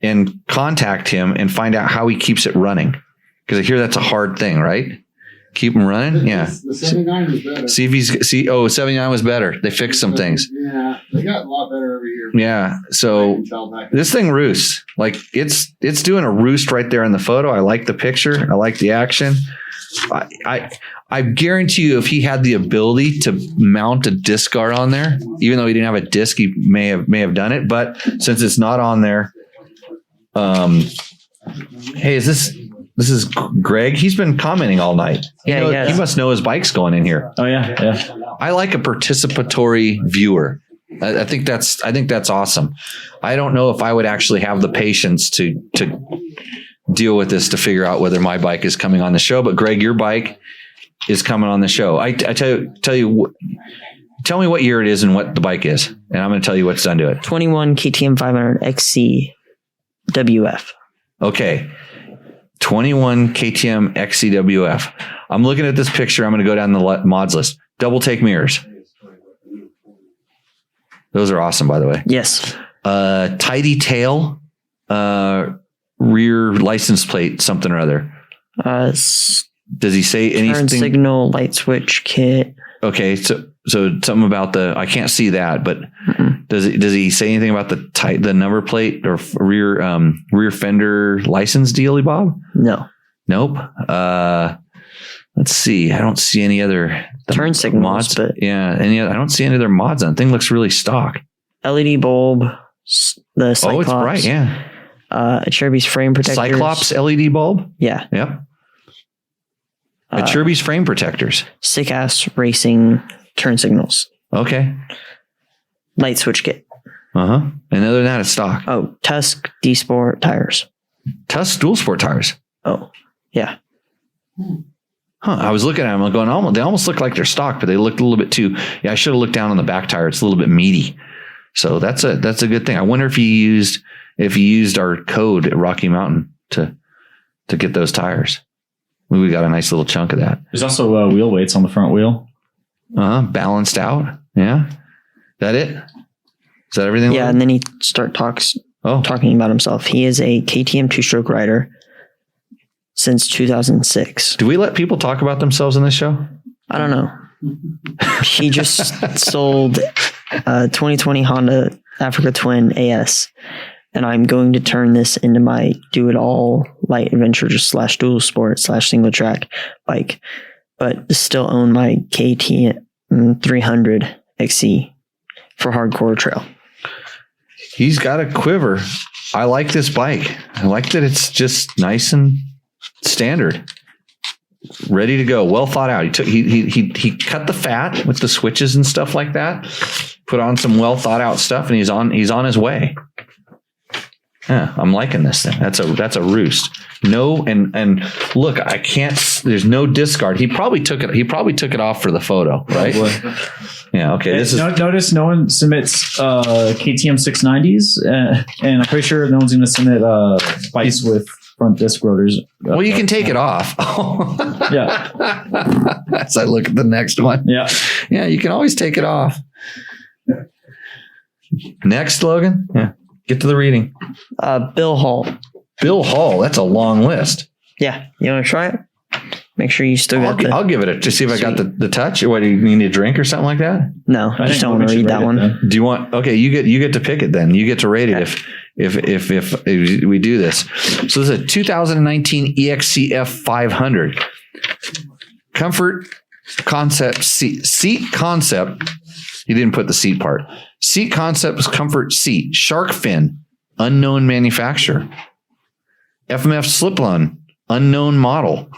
and contact him and find out how he keeps it running, because I hear that's a hard thing, right? Keep him running. Yeah. The 79 was better. See if he's 79 was better. They fixed some things. Yeah, they got a lot better every year. Yeah. So this thing roosts. Like it's doing a roost right there in the photo. I like the picture. I like the action. I guarantee you, if he had the ability to mount a disc guard on there, even though he didn't have a disc, he may have done it. But since it's not on there, hey, is this is Greg? He's been commenting all night. Yeah, He must know his bike's going in here. Oh yeah. I like a participatory viewer. I think that's awesome. I don't know if I would actually have the patience to deal with this to figure out whether my bike is coming on the show. But Greg, your bike is coming on the show. I tell you, tell me what year it is and what the bike is, and I'm going to tell you what's done to it. 21 KTM 500 XC WF. Okay. 21 KTM XCWF. I'm looking at this picture. I'm going to go down the mods list. Double take mirrors. Those are awesome, by the way. Yes. Tidy tail, rear license plate, something or other. Does he say Turn anything? signal, light switch kit. Okay, so something about I can't see that, but does he say anything about the number plate or rear fender license dealy, Bob? No. Nope. Let's see. I don't see any other Turn signals, mods. but Yeah, I don't see any other mods on it. Thing looks really stock. LED bulb, the Cyclops. Oh, it's bright. Yeah. Cherubi's frame protectors. Cyclops LED bulb. Yeah. Yep. Cherubi's frame protectors. Sick ass racing turn signals. Okay. Light switch kit. And other than that, it's stock. Oh, Tusk D Sport tires. Tusk dual sport tires. Oh, yeah. I was looking at them. I'm going, they almost look like they're stock, but they looked a little bit too. Yeah, I should have looked down on the back tire. It's a little bit meaty. So that's a good thing. I wonder if he used our code at Rocky Mountain to get those tires. We got a nice little chunk of that. There's also wheel weights on the front wheel. Balanced out. Yeah. That it? Is that everything? Yeah, and then he talking about himself. He is a KTM two-stroke rider since 2006. Do we let people talk about themselves in this show? I don't know. He just sold a 2020 Honda Africa Twin AS, and I'm going to turn this into my do-it-all light adventure / dual sport / single track bike, but still own my KTM 300 XC for hardcore trail. He's got a quiver. I like this bike. I like that it's just nice and standard, ready to go, well thought out. He cut the fat with the switches and stuff like that, put on some well thought out stuff, and he's on his way. Yeah, I'm liking this thing. That's a roost. No, and look, I can't. There's no discard. He probably took it off for the photo, right? Yeah. Okay. Notice no one submits KTM 690s, and I'm pretty sure no one's going to submit bikes with front disc rotors. Well, you can take it off. Yeah. As I look at the next one. Yeah. Yeah, you can always take it off. Next, Logan. Yeah. Get to the reading. Bill Hall. Bill Hall. That's a long list. Yeah. You want to try it? Make sure you still got I'll give it to see if I got the touch. Or what, do you need a drink or something like that? No, I just don't want to read that one. Do you want? Okay, you get to pick it then. You get to rate it if we do this. So this is a 2019 EXCF 500 comfort concept seat concept. He didn't put the seat part. Seat concept is comfort seat, shark fin, unknown manufacturer. FMF slip-on unknown model.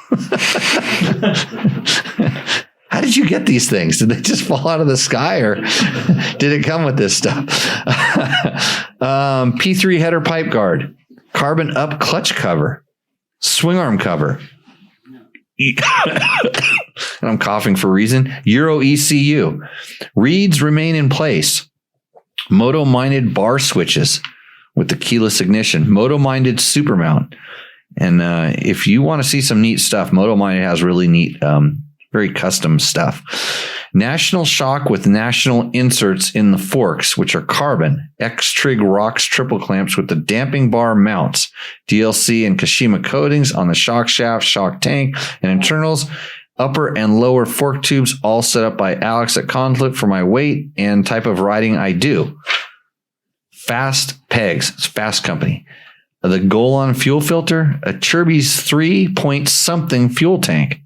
How did you get these things? Did they just fall out of the sky, or did it come with this stuff? P3 header pipe guard, carbon up clutch cover, swing arm cover. And I'm coughing for a reason. Euro ECU. Reeds remain in place. Moto minded bar switches with the keyless ignition. Moto minded super mount. And if you want to see some neat stuff, Moto minded has really neat very custom stuff. National shock with national inserts in the forks, which are carbon. X-Trig rocks triple clamps with the damping bar mounts. DLC and Kashima coatings on the shock shaft, shock tank, and internals. Upper and lower fork tubes all set up by Alex at Conflict for my weight and type of riding I do. Fast pegs. It's Fast Company. The Golan fuel filter. A Chirby's 3-point something fuel tank.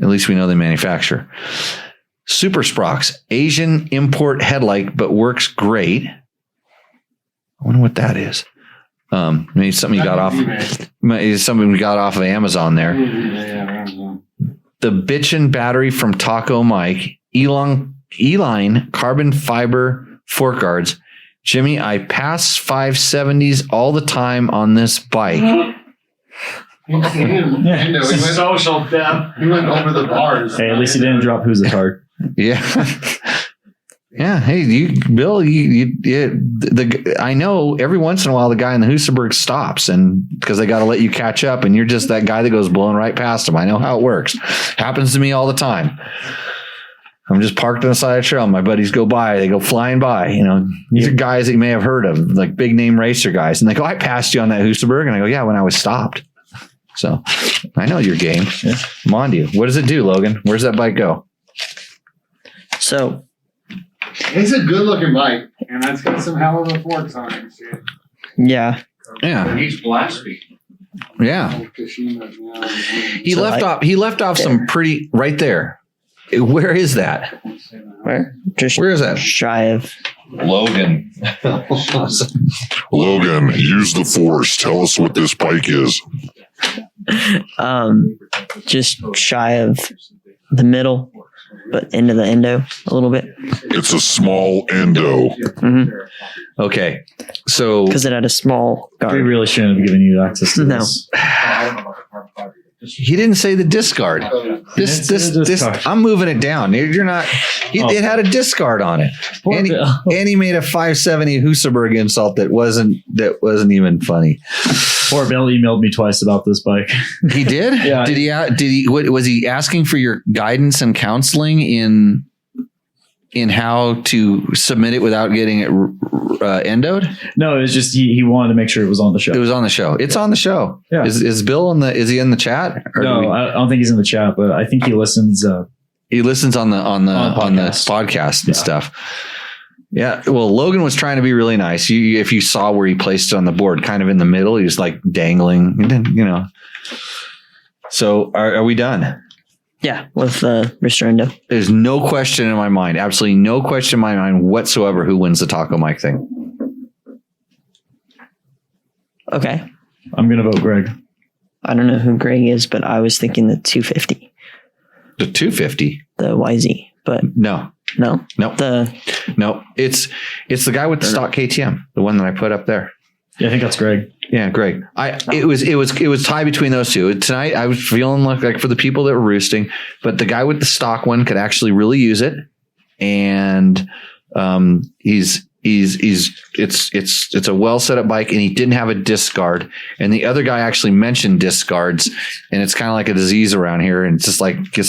At least we know they manufacture. Super Sprox, Asian import headlight, but works great. I wonder what that is. Maybe something you got off. Maybe something we got off of Amazon there. The Bitchin' battery from Taco Mike, E-line carbon fiber fork guards. Jimmy, I pass 570s all the time on this bike. Social depth. He went over the bars. Hey, at least he didn't drop who's the card. Yeah. Yeah. Hey, Bill, I know every once in a while the guy in the Husaberg stops and because they got to let you catch up and you're just that guy that goes blowing right past him. I know how it works. Happens to me all the time. I'm just parked on the side of the trail. My buddies go by. They go flying by. You know, these are guys that you may have heard of, like big name racer guys. And they go, I passed you on that Husaberg. And I go, yeah, when I was stopped. So I know your game. Yeah. I'm on to you. What does it do, Logan? Where's that bike go? So it's a good looking bike, and that's got some hell of a forks on it. Shit. yeah, Yeah. He's blasting. Yeah. He So left off some pretty right there. Where is that? where Where is that? shy of Logan. Logan, use the force. Tell us what this bike is. just shy of the middle, but into the endo a little bit. It's a small endo. Mm-hmm. Okay. So Because it had a small We guard. really shouldn't have given you access to No. this. he didn't say the discard. This I'm moving it down. You're not. It had a discard on it, Poor and Bill. he made a 570 Husaberg insult that wasn't even funny. Poor Bill emailed me twice about this bike. He did. Yeah. Did he? What was he asking for your guidance and counseling in how to submit it without getting it endoed? No, it was just he wanted to make sure it was on the show. It was on the show. It's on the show. Yeah. Is Bill is he in the chat? Or No, I don't think he's in the chat, but I think he listens. he listens on the podcast. podcast and stuff. Yeah. Well, Logan was trying to be really nice. If you saw where he placed it on the board, kind of in the middle, he was like dangling, you know. So are we done? Yeah, with Mr. Endo. There's no question in my mind, absolutely no question in my mind whatsoever who wins the Taco Mike thing. Okay. I'm going to vote Greg. I don't know who Greg is, but I was thinking the 250, The 250? the YZ, but No. no. No. No. It's the guy with the stock KTM, the one that I put up there. Yeah, I think that's Greg. Yeah, Greg. It was tied between those two. Tonight I was feeling like for the people that were roosting, but the guy with the stock one could actually really use it. And it's a well set up bike, and he didn't have a disc guard. And the other guy actually mentioned disc guards, and it's kind of like a disease around here. And it's just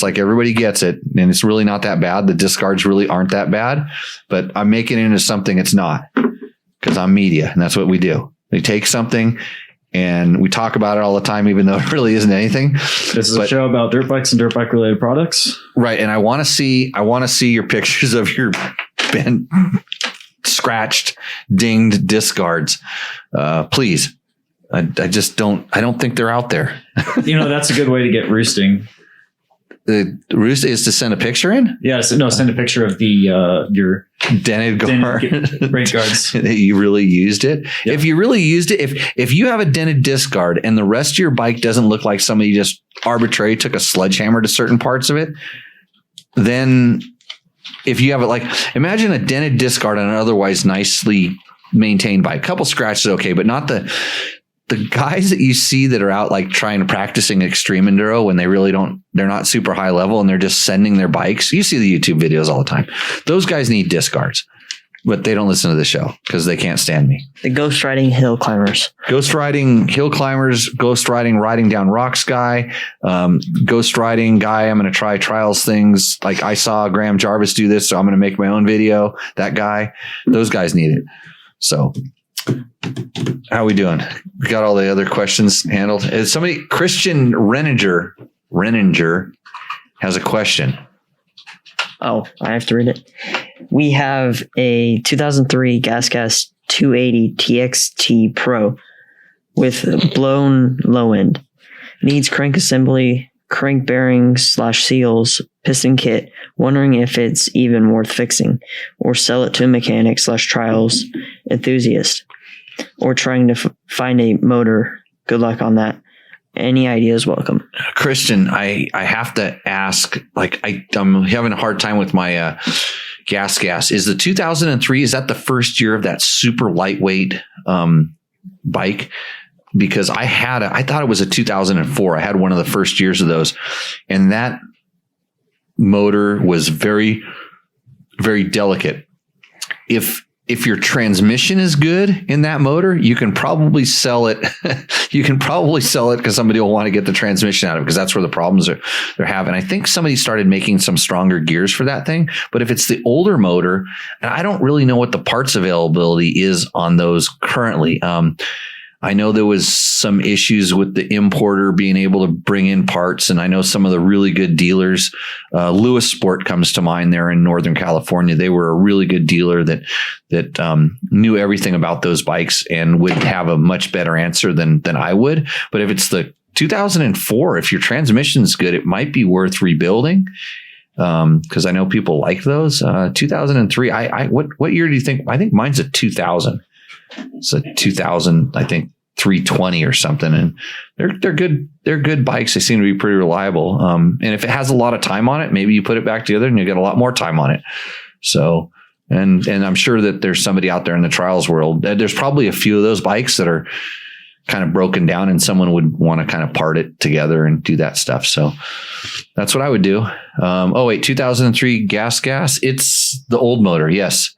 like everybody gets it, and it's really not that bad. The disc guards really aren't that bad, but I'm making it into something it's not because I'm media, and that's what we do. We take something and we talk about it all the time, even though it really isn't anything. This is a show about dirt bikes and dirt bike related products. Right. And I want to see your pictures of your bent, scratched, dinged disc guards. Please. I don't think they're out there. You know, that's a good way to get roosting. the roost is to send a picture in? Yeah, so no, send a picture of the your Dented guard. brake guards. You really used it? Yep. If you really used it, if you have a dented disc guard and the rest of your bike doesn't look like somebody just arbitrarily took a sledgehammer to certain parts of it, then if you have it, like, imagine a dented disc guard on an otherwise nicely maintained bike. A couple scratches, okay, but not the guys that you see that are out like trying to practicing extreme enduro when they really they're not super high level and they're just sending their bikes. You see the YouTube videos all the time. Those guys need disc guards, but they don't listen to the show because they can't stand me. The ghost riding hill climbers. Ghost riding hill climbers, ghost riding down rocks guy, ghost riding guy. I'm going to try trials things. Like I saw Graham Jarvis do this, so I'm going to make my own video. That guy, those guys need it. So how are we doing? We got all the other questions handled. Christian Renninger has a question. Oh, I have to read it. We have a 2003 GasGas 280 TXT Pro with blown low end. Needs crank assembly, crank bearings / seals, piston kit. Wondering if it's even worth fixing or sell it to a mechanic / trials enthusiast or trying to find a motor. Good luck on that. Any ideas welcome. Christian, I have to ask, like I'm having a hard time with my GasGas. Is the 2003, is that the first year of that super lightweight bike? Because I thought it was a 2004. I had one of the first years of those, and that motor was very, very delicate. If your transmission is good in that motor, you can probably sell it. You can probably sell it because somebody will want to get the transmission out of it because that's where the problems they're having. I think somebody started making some stronger gears for that thing. But if it's the older motor, and I don't really know what the parts availability is on those currently. I know there was some issues with the importer being able to bring in parts, and I know some of the really good dealers. Lewis Sport comes to mind there in Northern California. They were a really good dealer that knew everything about those bikes and would have a much better answer than I would. But if it's the 2004, if your transmission's good, it might be worth rebuilding. Because I know people like those. 2003. What year do you think? I think mine's a 2000. It's a 2000, I think 320 or something, and they're good. They're good bikes. They seem to be pretty reliable. And if it has a lot of time on it, maybe you put it back together and you get a lot more time on it. So, and I'm sure that there's somebody out there in the trials world. There's probably a few of those bikes that are kind of broken down, and someone would want to kind of part it together and do that stuff. So that's what I would do. 2003 GasGas. It's the old motor. Yes.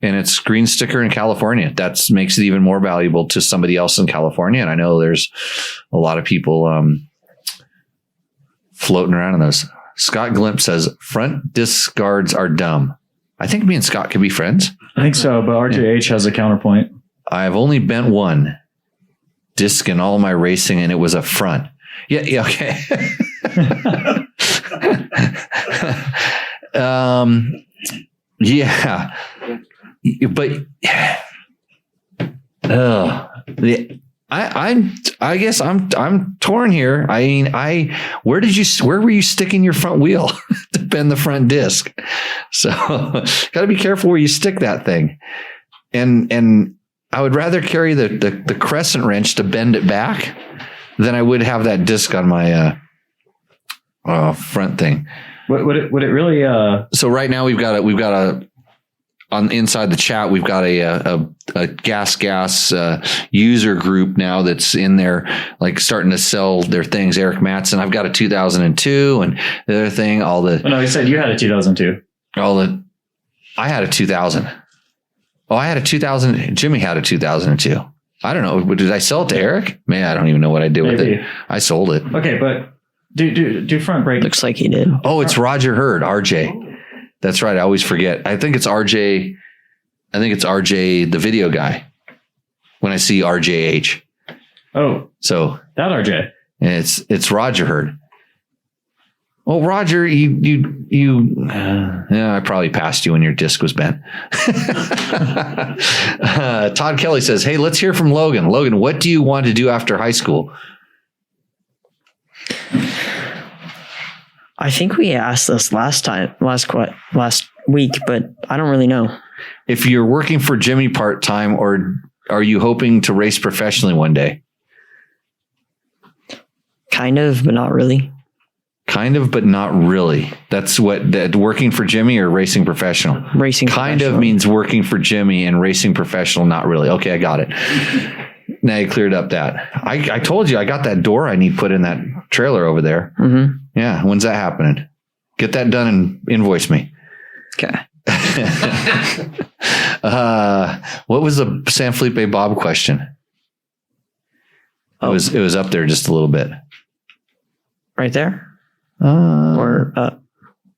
And it's green sticker in California. That makes it even more valuable to somebody else in California. And I know there's a lot of people floating around in those. Scott Glimp says, front disc guards are dumb. I think me and Scott could be friends. I think so, but RJH has a counterpoint. I've only bent one disc in all my racing, and it was a front. Yeah, okay. Yeah. But I guess I'm torn here. I mean, where were you sticking your front wheel to bend the front disc? So got to be careful where you stick that thing. And I would rather carry the crescent wrench to bend it back than I would have that disc on my front thing. Would it really? So right now we've got a on inside the chat, we've got a GasGas user group now that's in there, like starting to sell their things. Eric Matson, I've got a 2002, and the other thing, all the. Oh, no, you said you had a 2002. I had a 2000. Oh, I had a 2000. Jimmy had a 2002. I don't know. Did I sell it to Eric? Man, I don't even know what I did with it. I sold it. Okay, but do front brake. Looks like he did. Oh, it's Roger Hurd, RJ. That's right. I always forget. I think it's RJ. The video guy. When I see RJH. Oh, so that RJ. And it's Roger Hurd. Well, Roger, I probably passed you when your disc was bent. Todd Kelly says, "Hey, let's hear from Logan. Logan, what do you want to do after high school?" I think we asked this last week, but I don't really know. If you're working for Jimmy part-time, or are you hoping to race professionally one day? Kind of, but not really. Kind of, but not really. That's what that working for Jimmy or racing professional? Racing kind of means working for Jimmy, and racing professional, not really. Okay, I got it. Now you cleared up that. I told you I got that door I need put in that trailer over there. Mm-hmm. Yeah. When's that happening? Get that done and invoice me. Okay. What was the San Felipe Bob question? Oh. It was up there just a little bit. Right there? Or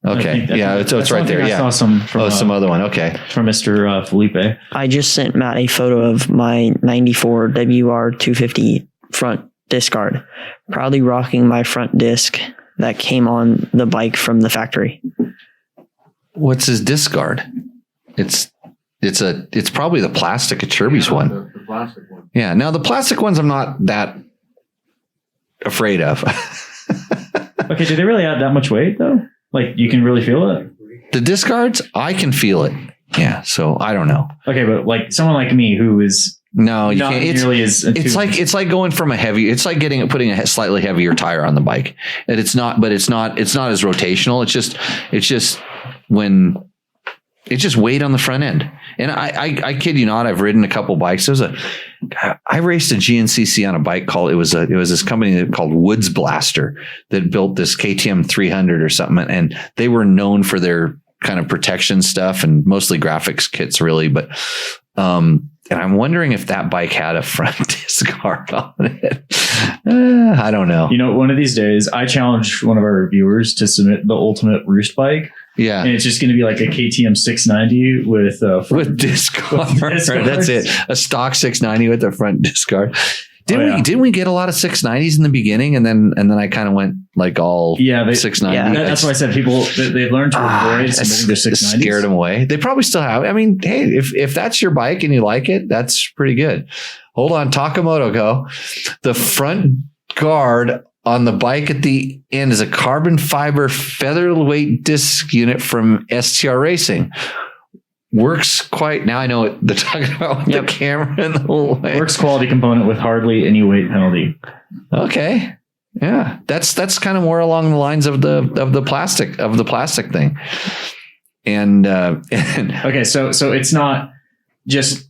okay. Yeah, it's right there. Yeah. I saw some from some other one. Okay. From Mr. Felipe. I just sent Matt a photo of my 94 WR250 front disc guard, proudly rocking my front disc that came on the bike from the factory. What's his disc guard? It's probably the plastic at Chirby's one. The plastic one. Yeah. Now the plastic ones I'm not that afraid of. Okay, do they really add that much weight though? Like you can really feel it? The disc guards, I can feel it. Yeah. So I don't know. Okay, but like someone like me who is no, you not can't. nearly as It's like going from it's like putting a slightly heavier tire on the bike. And it's not as rotational. It's just when it's just weight on the front end. And I kid you not, I've ridden a couple bikes. I raced a GNCC on a bike it was this company called Woods Blaster that built this KTM 300 or something. And they were known for their kind of protection stuff and mostly graphics kits really. But, and I'm wondering if that bike had a front disc guard on it. I don't know. You know, one of these days I challenge one of our reviewers to submit the ultimate roost bike. Yeah. And it's just going to be like a KTM 690 with disc guard. That's it. A stock 690 with the front disc guard. Didn't we get a lot of 690s in the beginning, and then I kind of went like all 690. Yeah, that's why I said people they've learned to avoid submitting their 690s. Scared them away. They probably still have. I mean, hey, if that's your bike and you like it, that's pretty good. Hold on, Takamoto go. The front guard on the bike at the end is a carbon fiber featherweight disc unit from STR Racing. Works quite. Now I know what they're talking about with the camera and the whole way. Works quality component with hardly any weight penalty. Okay, yeah, that's kind of more along the lines of the plastic thing. And okay, so it's not just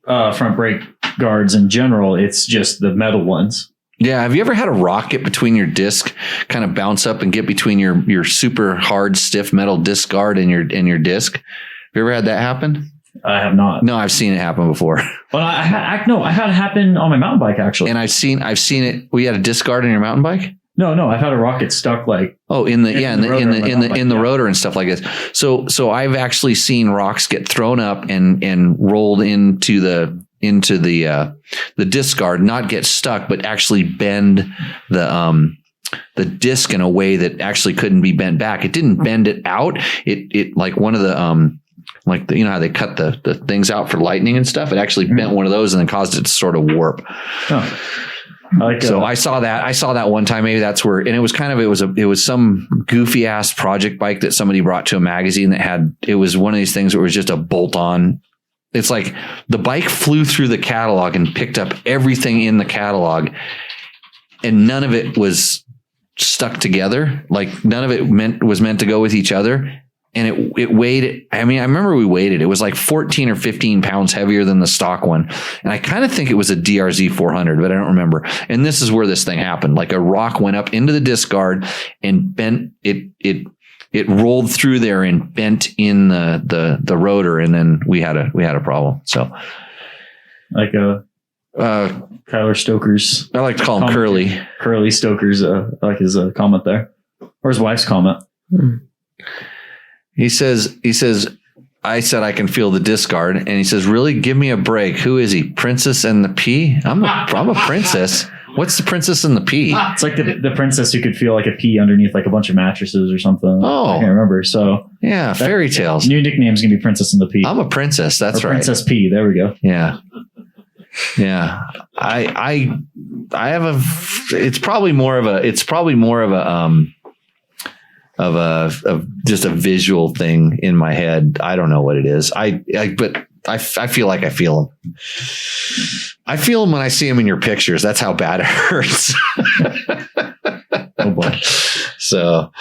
front brake guards in general. It's just the metal ones. Yeah. Have you ever had a rocket between your disc kind of bounce up and get between your super hard, stiff metal disc guard and your disc? Have you ever had that happen? I have not. No, I've seen it happen before. Well, I had it happen on my mountain bike actually. And I've seen it. We had a disc guard on your mountain bike? No, I've had a rocket stuck like in the rotor and stuff like this. So I've actually seen rocks get thrown up and rolled into the disc guard, not get stuck, but actually bend the disc in a way that actually couldn't be bent back. It didn't bend it out. It like one of the you know how they cut the things out for lightning and stuff. It actually bent one of those and then caused it to sort of warp. Oh. So I saw that one time. Maybe that's where, and it was some goofy ass project bike that somebody brought to a magazine it was one of these things that was just a bolt on. It's like the bike flew through the catalog and picked up everything in the catalog, and none of it was stuck together. Like none of it was meant to go with each other. And it weighed, I mean, I remember we weighed it. It was like 14 or 15 pounds heavier than the stock one. And I kind of think it was a DRZ 400, but I don't remember. And this is where this thing happened. Like a rock went up into the disc guard and bent it rolled through there and bent in the rotor. And then we had a problem. So like Kyler Stoker's. I like to call him Curly. Curly Stoker's, I like his comment there, or his wife's comment. He says, I said, I can feel the disc guard. And he says, really? Give me a break. Who is he? Princess and the Pea? I'm a princess. What's the Princess and the Pea? It's like the princess who could feel like a pea underneath like a bunch of mattresses or something. Oh, I can't remember. So yeah, fairy tales. New nickname's going to be Princess and the Pea. I'm a princess. That's right. Princess Pea. There we go. Yeah. Yeah. I have it's probably more of a of just a visual thing in my head. I don't know what it is. But I feel like I feel them. I feel them when I see them in your pictures. That's how bad it hurts. Oh boy. So,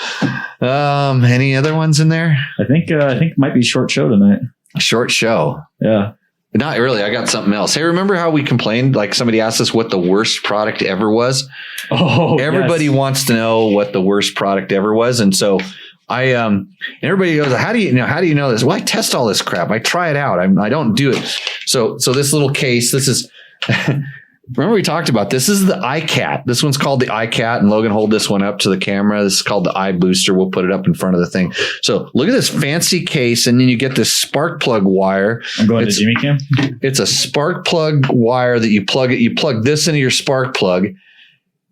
any other ones in there? I think it might be short show tonight. Short show. Yeah. Not really. I got something else. Hey, remember how we complained? Like somebody asked us what the worst product ever was. Oh, everybody wants to know what the worst product ever was. And so everybody goes, how do you know this? Well, I test all this crap. I try it out. I don't do it. So this little case, this is, remember we talked about this is the iCat. This one's called the iCat, and Logan, hold this one up to the camera. This is called the iBooster. We'll put it up in front of the thing. So look at this fancy case, and then you get this spark plug wire. I'm going to Jimmy Cam. It's a spark plug wire that you plug it. You plug this into your spark plug,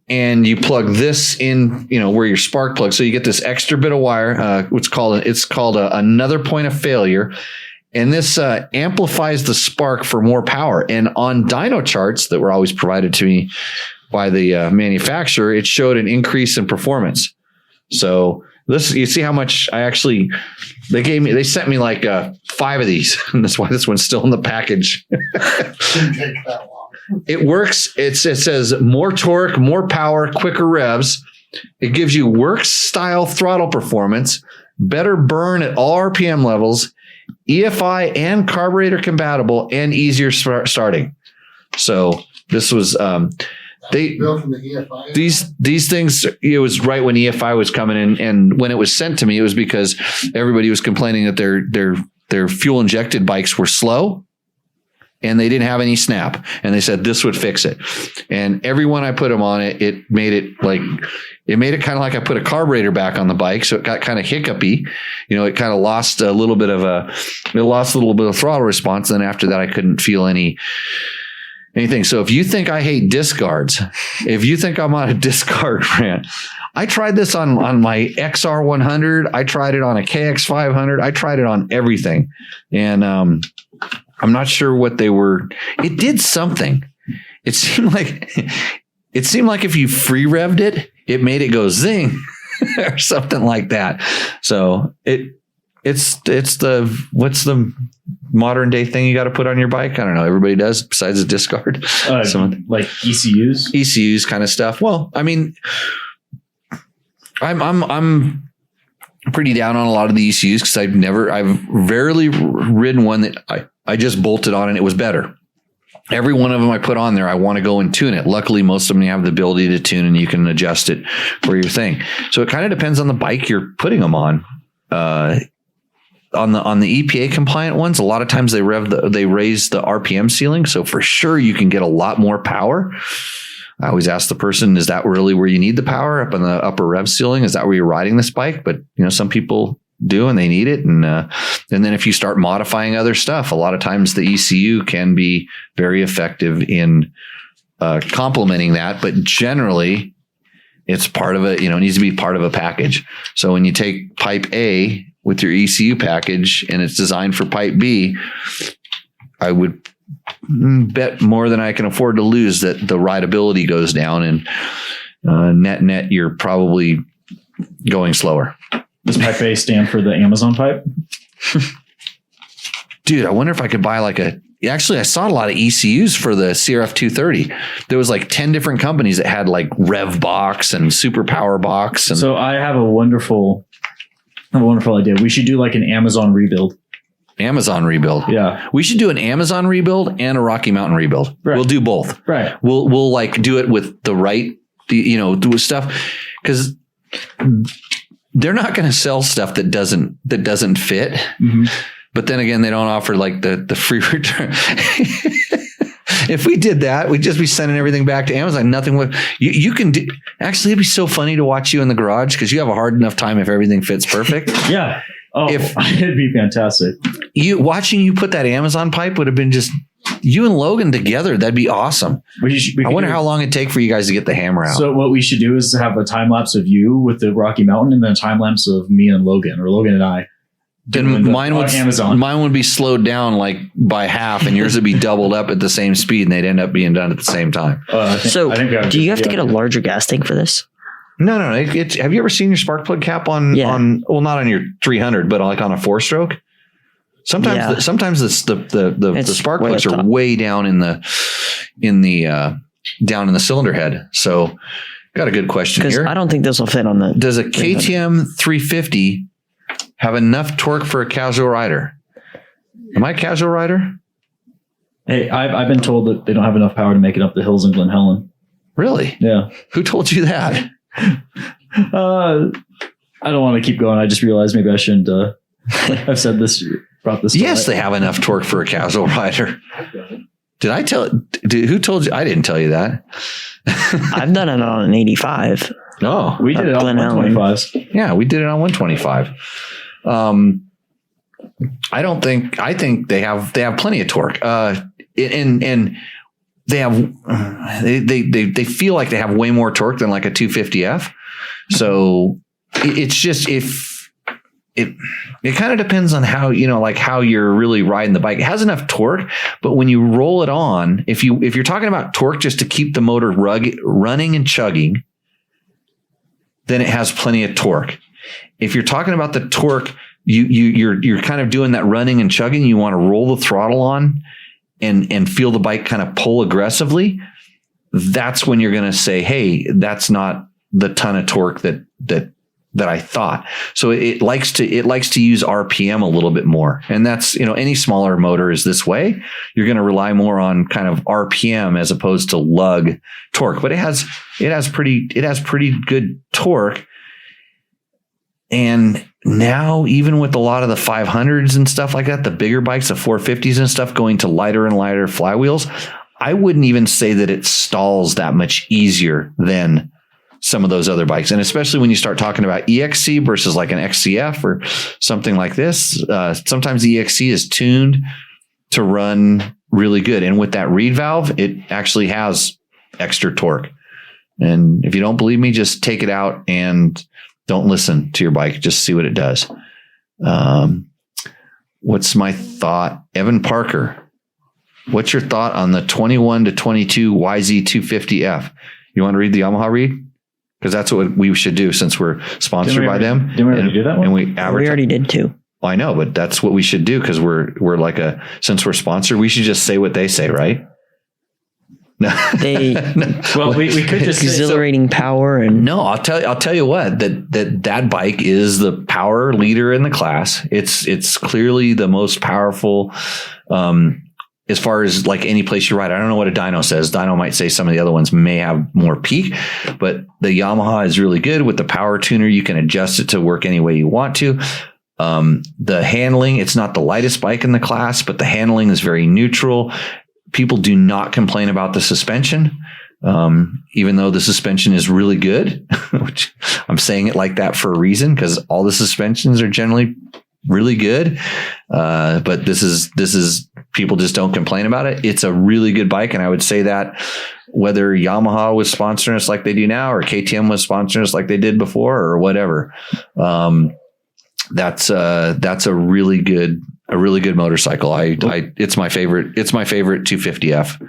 and you plug this in, where your spark plug. So you get this extra bit of wire. It's called another point of failure. And this amplifies the spark for more power. And on dyno charts that were always provided to me by the manufacturer, it showed an increase in performance. So you see how much they sent me like 5 of these. And that's why this one's still in the package. Didn't take that long. It works. It says more torque, more power, quicker revs. It gives you works style throttle performance, better burn at all RPM levels, EFI and carburetor compatible, and easier starting. So this was Built from the EFI. these things. It was right when EFI was coming in, and when it was sent to me, it was because everybody was complaining that their fuel injected bikes were slow and they didn't have any snap, and they said this would fix it. And everyone I put them on it made it kind of like I put a carburetor back on the bike. So it got kind of hiccupy, it kind of lost a little bit of throttle response. Then after that, I couldn't feel anything. So if you think I hate disc guards, if you think I'm on a disc guard rant, I tried this on my XR100. I tried it on a KX500. I tried it on everything. And, I'm not sure what they were. It did something. It seemed like if you free revved it, it made it go zing or something like that. So it's what's the modern day thing you got to put on your bike? I don't know. Everybody does besides a disc guard. Like ECUs kind of stuff. Well, I mean, I'm pretty down on a lot of the ECUs because I've rarely ridden one that I just bolted on and it was better. Every one of them I put on there, I want to go and tune it. Luckily, most of them you have the ability to tune and you can adjust it for your thing. So it kind of depends on the bike you're putting them on. On the EPA compliant ones, a lot of times they raise the RPM ceiling. So for sure you can get a lot more power. I always ask the person, is that really where you need the power up on the upper rev ceiling? Is that where you're riding this bike? But some people do and they need it. And then if you start modifying other stuff, a lot of times the ECU can be very effective in complementing that. But generally it's part of it, it needs to be part of a package. So when you take pipe A with your ECU package and it's designed for pipe B, I would bet more than I can afford to lose that the rideability goes down, and net you're probably going slower. Does pipe A stand for the Amazon pipe? Dude, I wonder if I could buy actually I saw a lot of ECUs for the CRF 230. There was 10 different companies that had Rev Box and Super Power Box. And so I have a wonderful idea. We should do an Amazon rebuild. Amazon rebuild. Yeah. We should do an Amazon rebuild and a Rocky Mountain rebuild. Right. We'll do both. Right. We'll do it with do stuff, because they're not going to sell stuff that doesn't fit. Mm-hmm. But then again, they don't offer the free return. If we did that, we'd just be sending everything back to Amazon. Nothing would. You can do. Actually, it'd be so funny to watch you in the garage because you have a hard enough time if everything fits perfect. Yeah. Oh, it'd be fantastic. Watching you put that Amazon pipe would have been just you and Logan together. That'd be awesome. I wonder how long it'd take for you guys to get the hammer out. So what we should do is have a time lapse of you with the Rocky Mountain, and then a time lapse of me and Logan, or Logan and I. Then mine would be slowed down by half, and yours would be doubled up at the same speed, and they'd end up being done at the same time. Do you have to get a larger gas tank for this? No. Have you ever seen your spark plug cap on not on your 300, but like on a 4-stroke? Sometimes the spark plugs are way down in the cylinder head. So got a good question here. I don't think this will fit on the. Does a KTM 350 have enough torque for a casual rider? Am I a casual rider? Hey, I've been told that they don't have enough power to make it up the hills in Glen Helen. Really? Yeah. Who told you that? I don't want to keep going. I just realized maybe I shouldn't. I've said this. Brought this. Yes, they have enough torque for a casual rider. Did I tell? Who told you? I didn't tell you that. I've done it on an 85. No, we did it on 125s. Yeah, we did it on 125. I think they have plenty of torque. And they have they feel like they have way more torque than like a 250F. So it's just it kind of depends on how, like how you're really riding the bike. It has enough torque, but when you roll it on, if you're talking about torque just to keep the motor running and chugging, then it has plenty of torque. If you're talking about the torque, you're kind of doing that running and chugging. You want to roll the throttle on and feel the bike kind of pull aggressively. That's when you're going to say, hey, that's not the ton of torque that I thought. So it likes to use RPM a little bit more. And that's, any smaller motor is this way. You're going to rely more on kind of RPM as opposed to lug torque, but it has pretty good torque. And now, even with a lot of the 500s and stuff like that, the bigger bikes, the 450s and stuff, going to lighter and lighter flywheels, I wouldn't even say that it stalls that much easier than some of those other bikes. And especially when you start talking about EXC versus like an XCF or something like this, sometimes the EXC is tuned to run really good. And with that reed valve, it actually has extra torque. And if you don't believe me, just take it out and don't listen to your bike. Just see what it does. What's my thought? Evan Parker, what's your thought on the 21 to 22 YZ250F? You want to read the Yamaha read? Because that's what we should do since we're sponsored by them. Didn't we already do that one? And we already did too. Well, I know, but that's what we should do because we're like since we're sponsored, we should just say what they say, right? No. Well, we could just exhilarating power and no. I'll tell you what that bike is the power leader in the class. It's clearly the most powerful. As far as like any place you ride, I don't know what a dyno says. Dyno might say some of the other ones may have more peak, but the Yamaha is really good with the power tuner. You can adjust it to work any way you want to. The handling, it's not the lightest bike in the class, but the handling is very neutral. People do not complain about the suspension, even though the suspension is really good, which I'm saying it like that for a reason because all the suspensions are generally really good. But this is people just don't complain about it. It's a really good bike. And I would say that whether Yamaha was sponsoring us like they do now, or KTM was sponsoring us like they did before or whatever, that's a really good motorcycle. It's my favorite 250F.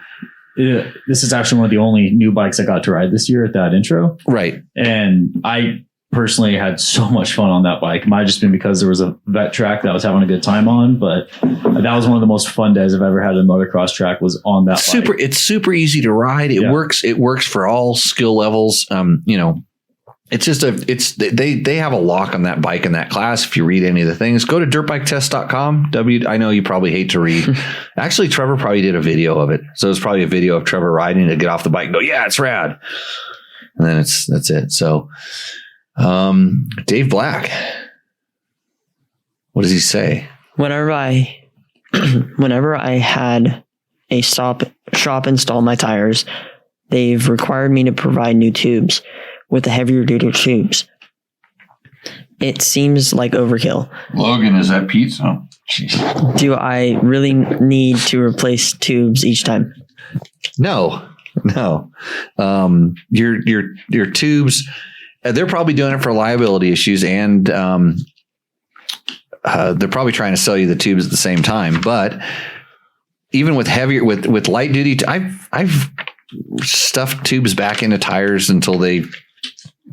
Yeah, this is actually one of the only new bikes I got to ride this year at that intro. Right. And I personally had so much fun on that bike. It might have just been because there was a vet track that I was having a good time on, but that was one of the most fun days I've ever had a motocross track was on that bike. It's super easy to ride. It works for all skill levels. It's just they have a lock on that bike in that class. If you read any of the things, go to dirtbiketest.com. I know you probably hate to read. Actually, Trevor probably did a video of it. So it's probably a video of Trevor riding to get off the bike and go, yeah, it's rad. And then that's it. So, Dave Black, what does he say? Whenever I had a shop install my tires, they've required me to provide new tubes with the heavier duty tubes. It seems like overkill. Logan, is that pizza? Do I really need to replace tubes each time? No. Your tubes, they're probably doing it for liability issues, and they're probably trying to sell you the tubes at the same time. But even with heavier, with light duty, I've stuffed tubes back into tires until they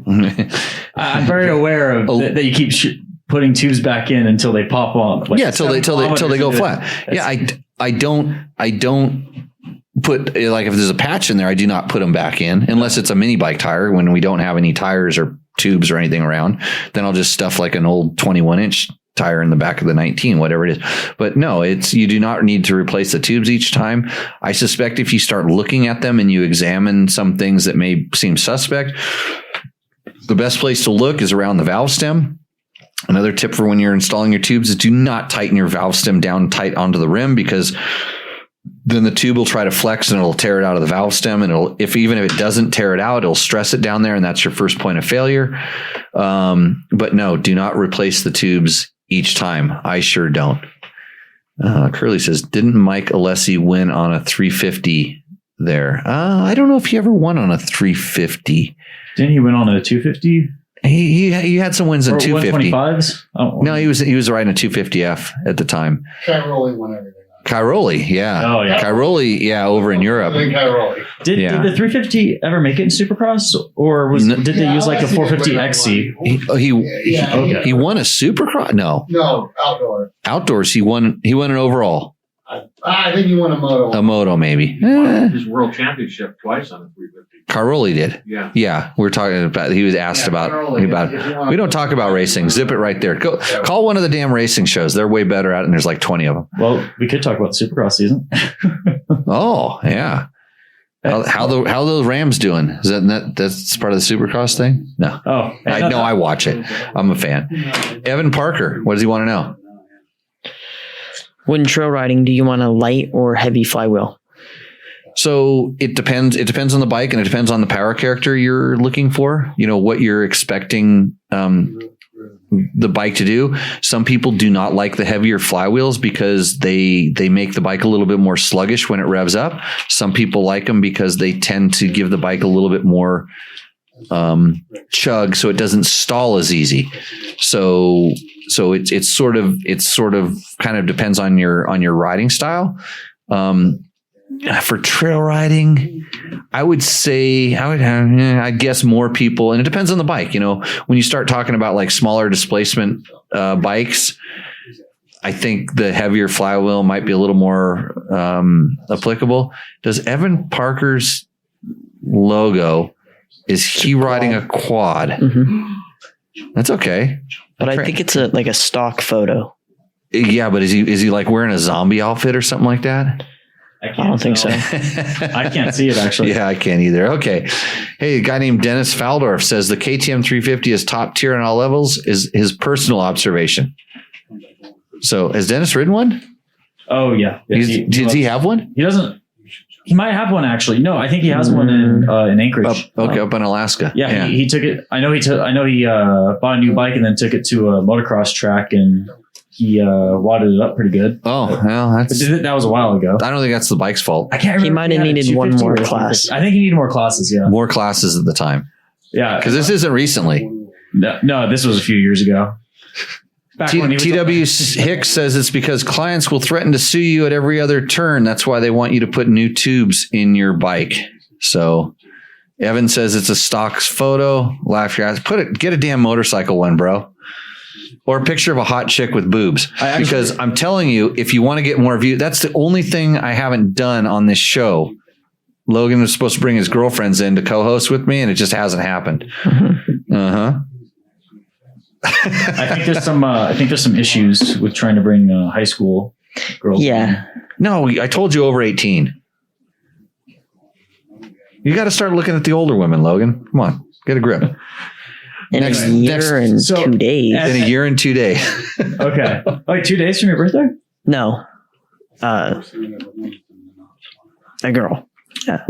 I'm very aware of that you keep putting tubes back in until they pop on. Like till they go flat. Yeah, I don't put, like, if there's a patch in there, I do not put them back in unless it's a mini bike tire when we don't have any tires or tubes or anything around. Then I'll just stuff like an old 21-inch tire in the back of the 19, whatever it is. But no, you do not need to replace the tubes each time. I suspect if you start looking at them and you examine some things that may seem suspect, the best place to look is around the valve stem. Another tip for when you're installing your tubes is do not tighten your valve stem down tight onto the rim, because then the tube will try to flex and it'll tear it out of the valve stem. And even if it doesn't tear it out, it'll stress it down there. And that's your first point of failure. But no, do not replace the tubes each time. I sure don't. Curly says, didn't Mike Alessi win on a 350 there? I don't know if he ever won on a 350. Didn't he win on a 250? He had some wins in 250. 125s? Oh, no, he was riding a 250F at the time. Cairoli won everything. Cairoli, yeah. Oh, yeah. Cairoli, yeah, over in Europe. Cairoli. Did the 350 ever make it in Supercross, or did they use like a 450 XC? He won a Supercross? No, outdoor. Outdoors, he won an overall. I think he won a moto. A moto, maybe. His world championship twice on the 350. Cairoli did. Yeah. Yeah. We're talking about, he was asked about we don't talk about racing. Zip it right there. Go call one of the damn racing shows. They're way better at it, and there's like 20 of them. Well, we could talk about the Supercross season. Oh, yeah. How those Rams doing? Is that's part of the Supercross thing? No. Oh. I watch it. I'm a fan. Evan Parker, what does he want to know? When trail riding, do you want a light or heavy flywheel? So it depends. It depends on the bike, and it depends on the power character you're looking for. You know, what you're expecting the bike to do. Some people do not like the heavier flywheels because they make the bike a little bit more sluggish when it revs up. Some people like them because they tend to give the bike a little bit more chug, so it doesn't stall as easy. So it's sort of kind of depends on your riding style. For trail riding, I guess more people, and it depends on the bike. You know, when you start talking about like smaller displacement bikes, I think the heavier flywheel might be a little more applicable. Does Evan Parker's logo, is he riding a quad? Mm-hmm. That's okay. But I think it's like a stock photo. Yeah, but is he like wearing a zombie outfit or something like that? I don't think so. I can't see it, actually. Yeah, I can't either. Okay. Hey, a guy named Dennis Faldorf says the KTM 350 is top tier on all levels, is his personal observation. So has Dennis ridden one? Oh, yeah. Does he have one? He doesn't. He might have one, actually. No, I think he has one in Anchorage. Up in Alaska. Yeah. He took it. I know he bought a new bike and then took it to a motocross track, and he wadded it up pretty good. Oh, well, that was a while ago. I don't think that's the bike's fault. I can't remember. He might have needed one more class. I think he needed more classes. Yeah, more classes at the time. Yeah, because this isn't recently. No, this was a few years ago. TW Hicks says it's because clients will threaten to sue you at every other turn. That's why they want you to put new tubes in your bike. So Evan says it's a stock photo. Laugh your ass. Get a damn motorcycle one, bro. Or a picture of a hot chick with boobs. Because I'm telling you, if you want to get more views, that's the only thing I haven't done on this show. Logan was supposed to bring his girlfriends in to co-host with me, and it just hasn't happened. Uh-huh. I think there's some issues with trying to bring high school girls. Yeah. No, I told you over 18. You got to start looking at the older women, Logan. Come on, get a grip. In a year and 2 days. In a year and 2 days. Okay. Like 2 days from your birthday? No. A girl. Yeah.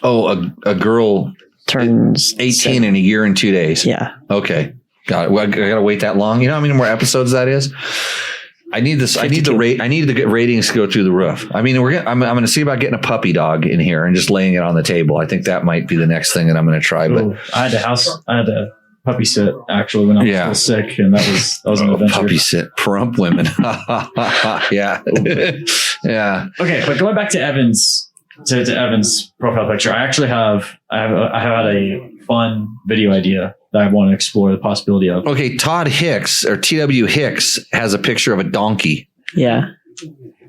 Oh, a girl turns 18 in a year and 2 days. Yeah. Okay. Got it. Well, I got to wait that long. You know how many more episodes that is? I need this. 52. I need the ratings to go through the roof. I mean, I'm going to see about getting a puppy dog in here and just laying it on the table. I think that might be the next thing that I'm going to try. But I had a puppy sit actually when I was still sick, and that was an adventure. Puppy sit, prump women. Yeah. Yeah. Okay, but going back to Evan's Evan's profile picture, I actually have had a fun video idea that I want to explore the possibility of. Okay, Todd Hicks or TW Hicks has a picture of a donkey. Yeah.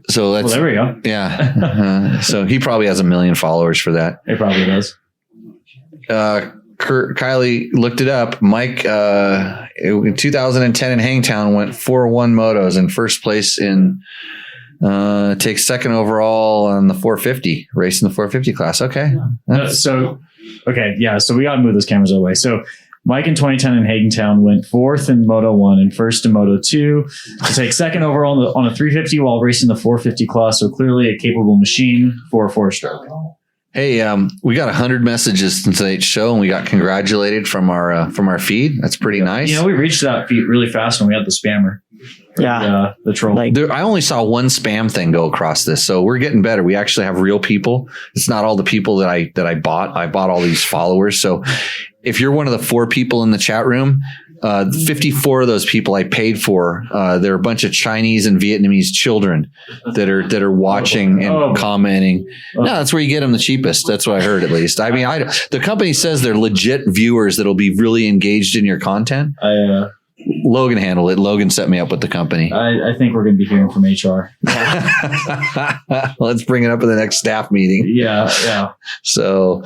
So that's there we go. Yeah. So he probably has 1 million followers for that. It probably does. Kylie looked it up. Mike, in 2010 in Hangtown went 4-1 motos in first place in, takes second overall on the 450 race in the 450 class. Okay. So we got to move those cameras away. So Mike in 2010 in Hagentown went fourth in Moto 1 and first in Moto 2 to take second overall on a 350 while racing the 450 class. So clearly a capable machine for a 4-stroke. Hey, we got 100 messages in today's show, and we got congratulated from our feed. That's pretty nice. We reached that feed really fast when we had the spammer. Yeah, the troll. I only saw one spam thing go across this, so we're getting better. We actually have real people. It's not all the people that I bought. I bought all these followers. So if you're one of the 4 people in the chat room, 54 of those people I paid for. They're a bunch of Chinese and Vietnamese children that are watching and commenting. No, that's where you get them the cheapest. That's what I heard, at least. I mean, the company says they're legit viewers that'll be really engaged in your content. Logan handled it. Logan set me up with the company. I think we're going to be hearing from HR. Let's bring it up in the next staff meeting. Yeah. So,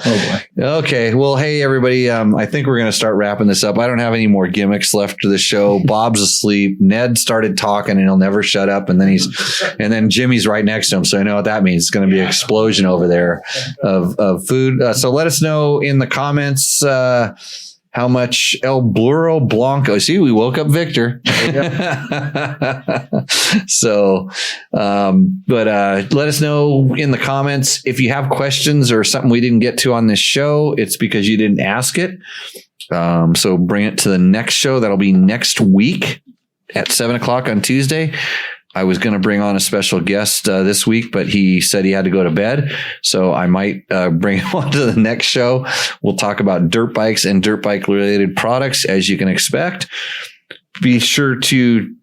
okay. Well, hey, everybody. I think we're going to start wrapping this up. I don't have any more gimmicks left to the show. Bob's asleep. Ned started talking and he'll never shut up. And then Jimmy's right next to him. So I know what that means. It's going to be an explosion over there of food. So let us know in the comments, how much El Bluro Blanco. See, we woke up Victor. So, but let us know in the comments if you have questions or something we didn't get to on this show. It's because you didn't ask it. So bring it to the next show. That'll be next week at 7:00 on Tuesday. I was going to bring on a special guest this week, but he said he had to go to bed. So I might bring him on to the next show. We'll talk about dirt bikes and dirt bike related products, as you can expect. Be sure to,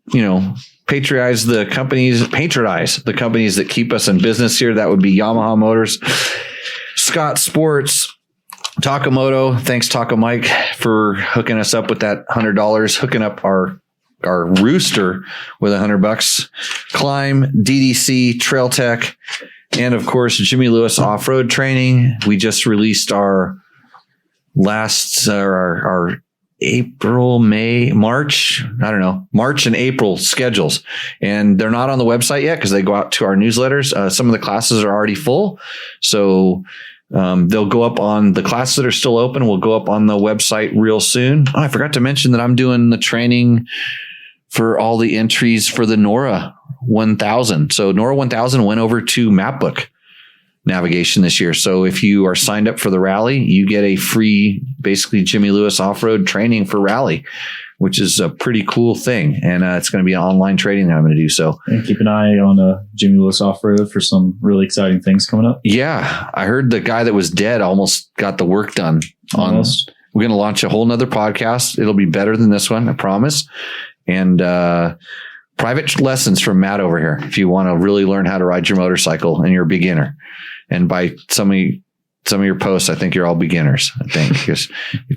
patronize the companies that keep us in business here. That would be Yamaha Motors, Scott Sports, Takamoto. Thanks, Taka Mike, for hooking us up with that $100, hooking up our rooster with $100, Climb, DDC, Trail Tech, and of course, Jimmy Lewis Off-Road Training. We just released our April, May, March, March and April schedules. And they're not on the website yet because they go out to our newsletters. Some of the classes are already full. So they'll go up on the classes that are still open. Will go up on the website real soon. Oh, I forgot to mention that I'm doing the training for all the entries for the Nora 1000. So Nora 1000 went over to MapBook navigation this year. So if you are signed up for the rally, you get a free, basically Jimmy Lewis off-road training for rally, which is a pretty cool thing. And it's going to be an online training that I'm going to do. So and keep an eye on Jimmy Lewis off-road for some really exciting things coming up. Yeah. I heard the guy that was dead almost got the work done. We're going to launch a whole nother podcast. It'll be better than this one, I promise. And private lessons from Matt over here if you want to really learn how to ride your motorcycle and you're a beginner. And by some of your posts, I think you're all beginners. I think because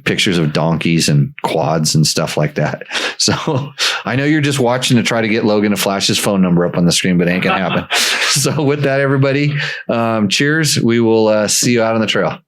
pictures of donkeys and quads and stuff like that. So I know you're just watching to try to get Logan to flash his phone number up on the screen, but it ain't gonna happen. So with that, everybody, cheers. We will see you out on the trail.